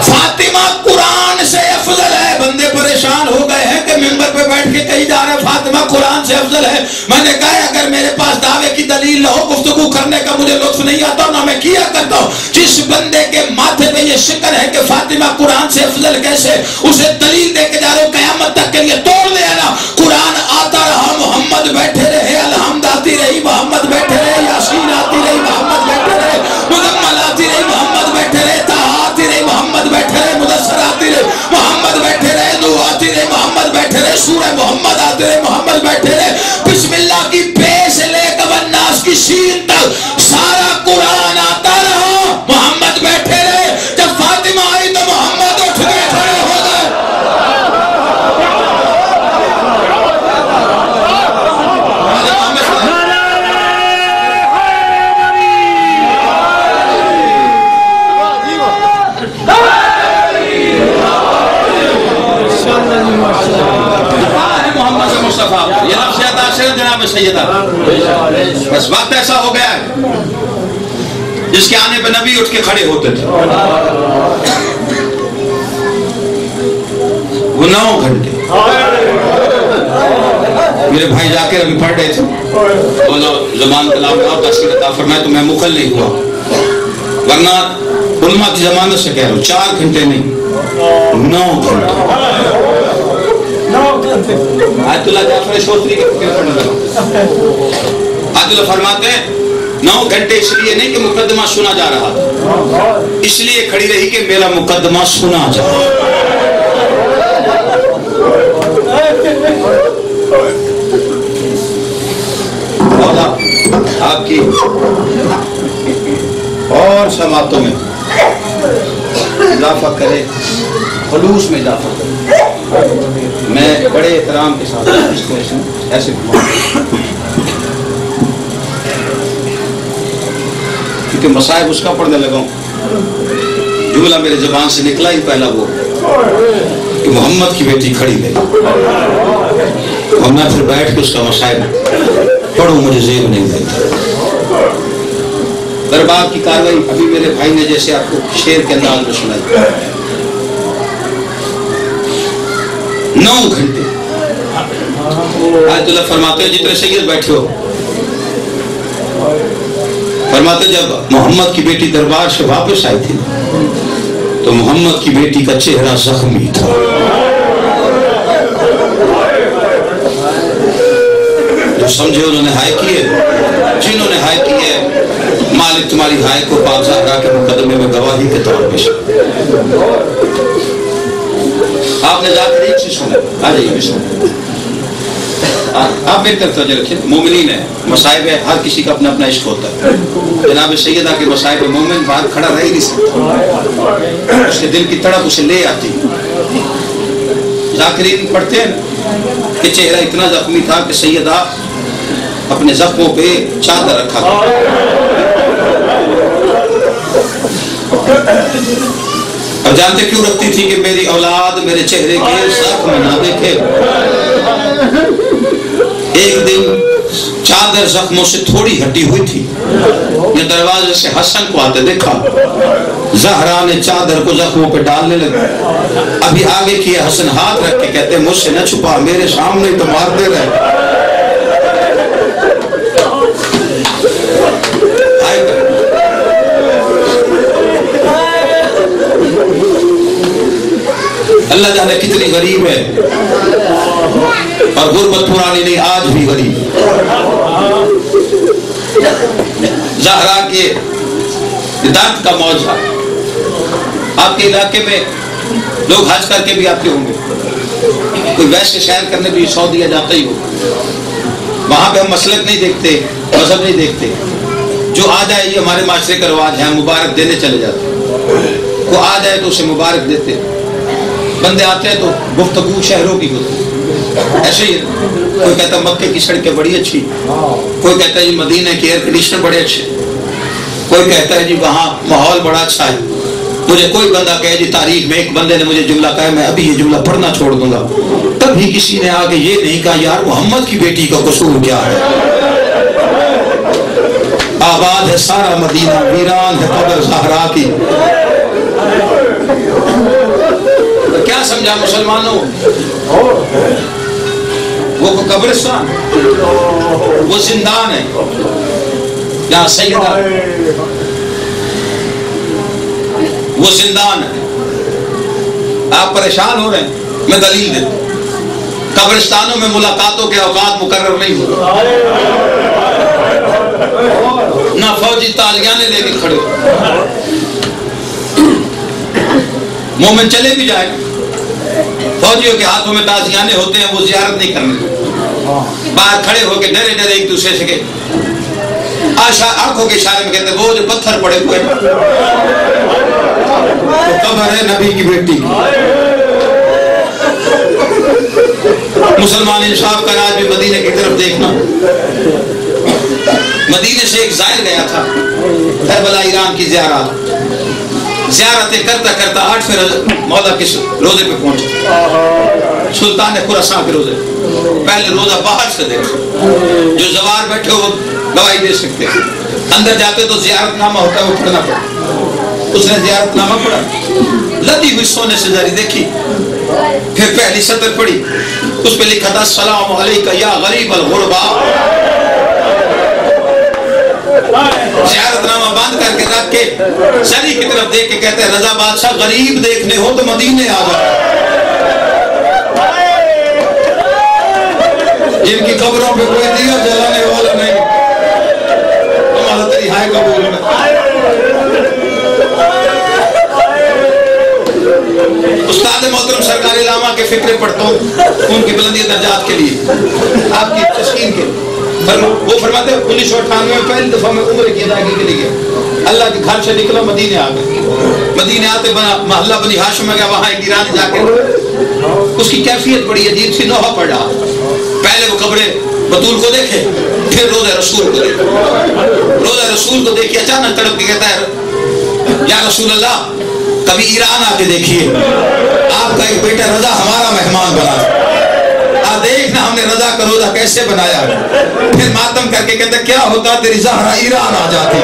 Speaker 3: فاطمہ قرآن سے افضل ہے۔ بندے پریشان ہو گئے ہیں کہ ممبر پہ بیٹھ کے کہیں جا رہے ہیں فاطمہ قرآن سے افضل ہے، میں نے کہا اگر میرے پاس دعوے کی دلیل نہ ہو گفتگو کرنے کا مجھے لطف نہیں آتا، نہ میں کیا کرتا ہوں۔ جس بندے کے ماتھے پہ یہ شکر ہے کہ فاطمہ قرآن سے افضل کیسے، اسے دلیل دے کے جا رہے ہو، قیامت تک کے لیے توڑ دے نا، قرآن آتا رہا محمد بیٹھے رہے، الحمد آتی رہی محمد بیٹھے رہے، یاسین آتی رہی محمد بیٹھے رہے، مزمل آتی رہی محمد بیٹھے رہے، طٰہٰ آتی رہی محمد بیٹھے رہے، مدثر آتی رہی محمد بیٹھے رہے، نوح آتی رہی محمد بیٹھے رہے، سورہ محمد آتی رہی محمد بیٹھے رہے، بسم اللہ کی بے سے لے کر والناس کی شین تک سارا قرآن آتا رہا، محمد بیٹھے رہے، جب فاطمہ آئی تو محمد اٹھ گئے، کھڑے ہو گئے۔ یہ لفظ عطا سے جناب سیدہ، بس وقت ایسا ہو گیا ہے جس کے آنے پہ نبی اٹھ کے کھڑے ہوتے تھے، وہ 9 گھنٹے میرے بھائی جا کے ابھی پڑھ رہے تھے، زبان کلام اور تاثیر عطا فرمائے تو میں مخل نہیں ہوا، ورنہ علماء کی زمانت سے کہہ رہا ہوں 4 گھنٹے نہیں 9 گھنٹے آیت اللہ جعفر شوستری کے فقیر پڑھنے لگا. آیت اللہ فرماتے ہیں 9 گھنٹے اس لیے نہیں کہ مقدمہ سنا جا رہا تھا, اس لیے کھڑی رہی کہ میرا مقدمہ سنا جائے. آپ کی اور سماعتوں میں اضافہ کرے, خلوص میں اضافہ کرے. میں بڑے احترام کے ساتھ اس کو ایسے کیونکہ مصائب اس کا پڑھنے لگا ہوں, جملہ میرے زبان سے نکلا ہی پہلا وہ کہ محمد کی بیٹی کھڑی گئی, اور میں پھر بیٹھ کے اس کا مصائب پڑھوں, مجھے زیب نہیں دیتا. دربار کی کاروائی ابھی میرے بھائی نے جیسے آپ کو شعر کے انداز میں سنائی. 9 گھنٹے آیت اللہ فرماتے ہیں, جتنے سید بیٹھے ہو, فرماتے جب محمد کی بیٹی دربار سے واپس آئی تھی تو محمد کی بیٹی کا چہرہ زخمی تھا. جو سمجھے انہوں نے ہائے کیے, جنہوں نے ہائے کیے, مالک تمہاری ہائے کو پاک زہرا کے مقدمے میں گواہی کے طور پر. آپ نے ذاکر ایک سے سنا, آ جائیے بھی سنا. آپ میری طرف توجہ رکھیں, مومنین ہے, مصائب ہے, ہر کسی کا اپنا اپنا عشق ہوتا ہے. جناب سیدہ کے مصائب مومن باہر کھڑا رہ ہی نہیں سکتا, اس کے دل کی تڑپ اسے لے آتی. ذاکرین پڑھتے ہیں کہ چہرہ اتنا زخمی تھا کہ سیدہ اپنے زخموں پہ چادر رکھا تھا. اور جانتے کیوں رکھتی تھی کہ میری اولاد میرے چہرے کے زخم نہ دیکھے. ایک دن چادر زخموں سے تھوڑی ہٹی ہوئی تھی, یہ دروازے سے حسن کو آتے دیکھا. زہرا نے چادر کو زخموں پہ ڈالنے لگا. ابھی آگے کیے, حسن ہاتھ رکھ کے کہتے مجھ سے نہ چھپا, میرے سامنے تو مارتے رہے. اللہ جانے کتنی غریب ہے, اور غربت پرانی نہیں, آج بھی غریب. زہرا کے دانت کا معجزہ. آپ کے علاقے میں لوگ حج کر کے بھی آتے ہوں گے, کوئی ویسے سیر کرنے بھی سعودیہ جاتا ہی ہو. وہاں پہ ہم مسلک نہیں دیکھتے, مذہب نہیں دیکھتے, جو آ جائے یہ ہمارے معاشرے کا رواج ہے, مبارک دینے چلے جاتے. وہ آ جائے تو اسے مبارک دیتے. بندے آتے ہیں تو گفتگو شہروں کی ہوتی. ایسے ہی کوئی کہتا ہے مکے کی سڑکیں بڑی اچھی, کوئی کہتا ہے جی مدینے کے ایئر کنڈیشنر بڑے اچھے, کوئی کہتا ہے جی وہاں ماحول بڑا اچھا ہے. مجھے کوئی بندہ کہے جی تاریخ میں ایک بندے نے مجھے جملہ کہا, میں ابھی یہ جملہ پڑھنا چھوڑ دوں گا. کبھی کسی نے آگے یہ نہیں کہا یار محمد کی بیٹی کا قصور کیا ہے. آباد ہے سارا مدینہ, ویران ہے قبر زہرا کی. کیا سمجھا مسلمانوں, وہ قبرستان, وہ زندان ہے جہاں سیدہ, وہ زندان ہے. آپ پریشان ہو رہے ہیں, میں دلیل دیتا ہوں. قبرستانوں میں ملاقاتوں کے اوقات مقرر نہیں ہوتے, نہ فوجی تالیاں لے کے کھڑے. مومن چلے بھی جائے, فوجیوں کے ہاتھوں میں تازیانے ہوتے ہیں, وہ زیارت نہیں کرنے. باہر کھڑے ہو کے ڈرے ڈرے ایک دوسرے سے کہ آنکھوں کے اشارے میں کہتے ہیں وہ جو پتھر پڑے ہوئے قبر ہے نبی کی بیٹی کی. مسلمان انصاف کا راج بھی مدینے کی طرف دیکھنا. مدینے سے ایک زائر گیا تھا کربلا ایران کی زیارتیں کرتا کرتا 8ویں مولا کے روزے پہ پہنچا. سلطان خراسان کے روزے, پہلے روزہ باہر سے دیکھا, جو زوار بیٹھے وہ گواہی دے سکتے ہیں. اندر جاتے تو زیارت نامہ ہوتا ہے وہ پڑھنا پڑا. اس نے زیارت نامہ پڑھا, لدی ہوئی سونے سے زری دیکھی, پھر پہلی سطر پڑھی, اس پہ لکھا تھا السلام علیکہ یا غریب الغربا. زیارت نامہ بند کر کے رکھ کے زری کی طرف دیکھ کے کہتے ہیں رضا بادشاہ غریب دیکھنے ہو تو مدینے آ جاؤ. جن کی قبروں پہ کوئی دیا جلانے والا نہیں، ہمارا تریہائے قبول میں۔ استاد محترم سرکار علامہ کے فکرے پڑھتا ہوں ان کی بلندی درجات کے لیے، آپ کی تسکین کے۔ وہ فرماتے ہیں 1998 میں پہلی دفعہ میں عمرے کی ادائیگی کے لیے گیا، اللہ کے گھر سے نکلا، مدینے آ گئے۔ مدینے آتے محلہ بنی ہاشم میں گیا، وہاں ایک ایرانی جا کے اس کی کیفیت بڑی عجیب سی، نوحہ پڑ رہا۔ پہلے وہ قبر بطول کو دیکھے، پھر روضہ رسول کو دیکھے۔ روضہ رسول کو دیکھے، اچانک تڑپ کے کہتا ہے یا رسول اللہ کبھی ایران آ کے دیکھیے، آپ کا ایک بیٹا رضا ہمارا مہمان بنا، آپ دیکھنا ہم نے رضا کا روزہ کیسے بنایا۔ پھر ماتم کر کے کہتا کیا ہوتا تیری زہرا ایران آ جاتی،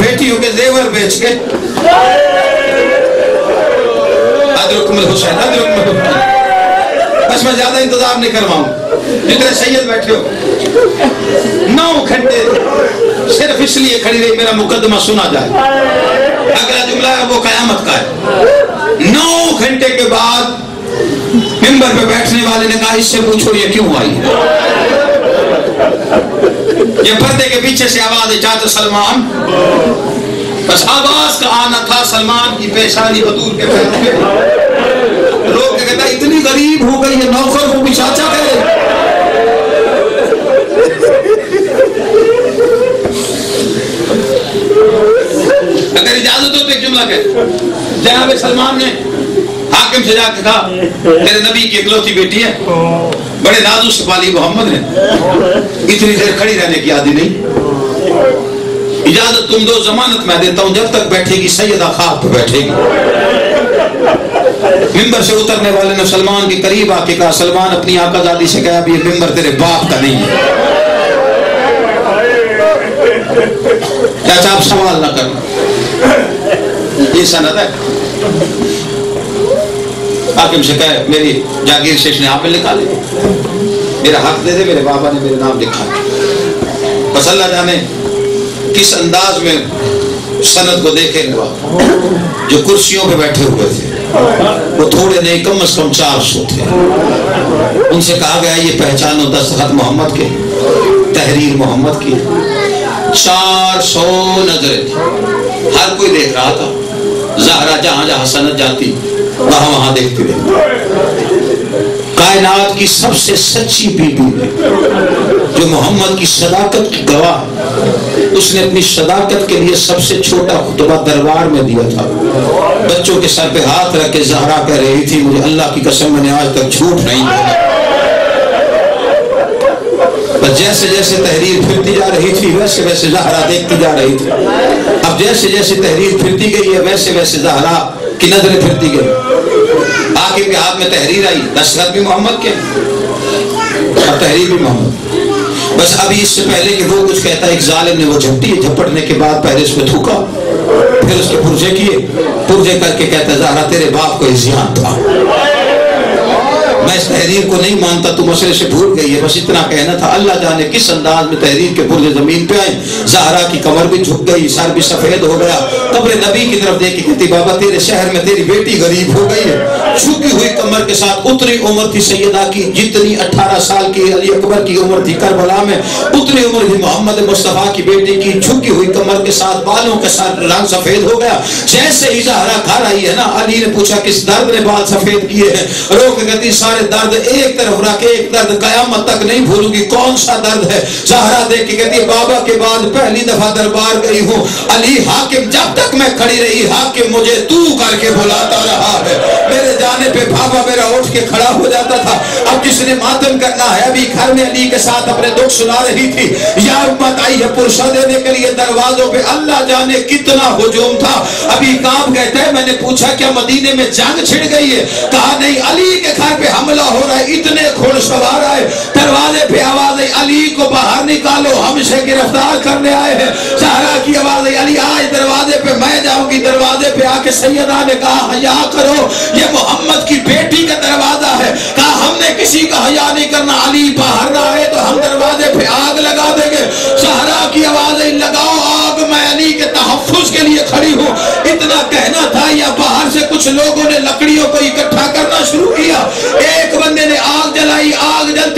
Speaker 3: بیٹیوں کے زیور بیچ کے۔ ادرکم الحسین ادرکم الحسین۔ بس میں زیادہ انتظار نہیں کرواؤں، جتنے سید بیٹھے ہو 9 گھنٹے صرف اس لیے کھڑی رہی میرا مقدمہ سنا جائے۔ اگلا جملہ ہے وہ قیامت کا ہے۔ 9 گھنٹے کے بعد ممبر پہ بیٹھنے والے نے کہا اس سے پوچھو یہ کیوں آئی ہے؟ یہ پردے کے پیچھے سے آواز ہے چاچا سلمان۔ بس آواز کا آنا تھا، سلمان کی پیشانی بطول کے پہلے میں روک کے کہتا اتنی غریب ہو گئی یہ نوکر کو بھی چاچا کہے۔ اگر اجازت ہو تو ایک جملہ کہے، جناب سلمان نے حاکم سے جا کے کہا تیرے نبی کی اکلوتی بیٹی ہے، بڑے نازو سے پالی محمد نے، اتنی دیر کھڑی رہنے کی عادی نہیں، اجازت تم دو، ضمانت میں دیتا ہوں جب تک بیٹھے گی سیدہ خواب پہ بیٹھے گی۔ ممبر سے اترنے والے نے سلمان کے قریب آ کے کہا سلمان اپنی آقا زادی سے کہا اب یہ ممبر تیرے باپ کا نہیں ہے، چاچا آپ سوال نہ کرنا، یہ سند ہے۔ حاکم سے کہے میری جاگیر شیش نے آپ میں لکھا لے، میرا حق دے دے، میرے بابا نے میرے نام لکھا۔ بس اللہ جانے کس انداز میں سند کو دیکھے گا۔ جو کرسیوں پہ بیٹھے ہوئے تھے وہ تھوڑے نہیں، کم از کم 400 تھے۔ ان سے کہا گیا یہ پہچانو دستخط محمد کے، تحریر محمد کی۔ 400 نظریں تھی، ہر کوئی دیکھ رہا تھا۔ زہرا جہاں جہاں سند جاتی وہاں وہاں دیکھتی رہی۔ کائنات کی سب سے سچی بی بی جو محمد کی صداقت کی گواہ، اس نے اپنی صداقت کے لیے سب سے چھوٹا خطبہ دربار میں دیا تھا۔ بچوں کے سر پہ ہاتھ رکھ کے زہرا کہہ رہی تھی مجھے اللہ کی قسم میں نے آج تک جھوٹ نہیں بولا۔ بس جیسے جیسے تحریر پھرتی جا رہی تھی ویسے ویسے زہرا دیکھتی جا رہی تھی۔ اب جیسے جیسے تحریر پھرتی گئی ہے ویسے ویسے زہرا کی نظریں پھرتی گئی۔ حاکم کے ہاتھ میں تحریر آئی، دستخط بھی محمد کے اور تحریر بھی محمد۔ بس ابھی اس سے پہلے کہ وہ کچھ کہتا ایک ظالم نے وہ جھپٹی، جھپٹنے کے بعد پہلے اس پہ تھوکا، پھر اس کے پرجے کیے، پرجے کر کے کہتا زہرا تیرے باپ کو اذیان تھا، میں اس تحریر کو نہیں مانتا، تو مسئلے سے بھول گئی ہے، بس اتنا کہنا تھا۔ اللہ جانے کس انداز میں تحریر کے پرزے زمین پہ آئے، زہرا کی کمر بھی جھک گئی، سر بھی سفید ہو گیا، قبر نبی کی طرف دیکھ کے کہتی بابا تیرے شہر میں تیری بیٹی غریب ہو گئی ہے۔ جھکی ہوئی کمر کے ساتھ، اتنی عمر تھی سیدہ کی جتنی 18 سال کی علی اکبر کی عمر تھی کربلا میں، اتنی عمر تھی محمد مصطفیٰ کی بیٹی کی، جھکی ہوئی کمر کے ساتھ، بالوں کے ساتھ رنگ سفید ہو گیا۔ جیسے ہی زہرا گھر آئی ہے نا، علی نے پوچھا کس درد نے بال سفید کیے ہیں، رو کے کہتی سارے درد ایک طرف رکھ کے، ایک درد قیامت تک نہیں بھولوں گی، کون سا درد ہے؟ زہرا دیکھ کے کہتی بابا کے بعد پہلی دفعہ دربار گئی ہوں، علی حاکم جب تک میں کھڑی رہی حاکم مجھے تو کر کے بلاتا رہا ہے، میرے جانے پہ بابا میرا اٹھ کے کھڑا ہو جاتا تھا۔ اب جس نے ماتم کرنا ہے ابھی گھر میں علی کے ساتھ اپنے دکھ سنا رہی تھی، یا امت آئی ہے پرسہ دینے کے لیے دروازوں پہ، اللہ جانے کتنا ہجوم تھا۔ ابھی کام کہتا ہے میں نے پوچھا کیا مدینے میں جنگ چھڑ گئی ہے؟ کہا نہیں، علی کے گھر پہ حملہ ہو رہا ہے، اتنے گھوڑ سوار آئے، دروازے پہ آواز آئی علی کو باہر نکالو ہم سے گرفتار کرنے آئے ہیں۔ زہرا کی آواز آئی علی آج دروازے پہ میں جاؤں گی۔ دروازے پہ آ کے سیدہ نے کہا حیا کرو، یہ محمد کی بیٹی کا دروازہ ہے۔ کہا ہم نے کسی کا حیا نہیں کرنا، علی باہر نہ آئے تو ہم دروازے پہ آگ لگا دیں گے۔ زہرا کی آواز آئی لگاؤ آگ، میں علی کے تحفظ کے لیے کھڑی ہوں۔ اتنا کہنا تھا یا باہر سے کچھ لوگوں نے لکڑیوں کو اکٹھا کرنا شروع کیا، ایک بندے نے آگ جلائی،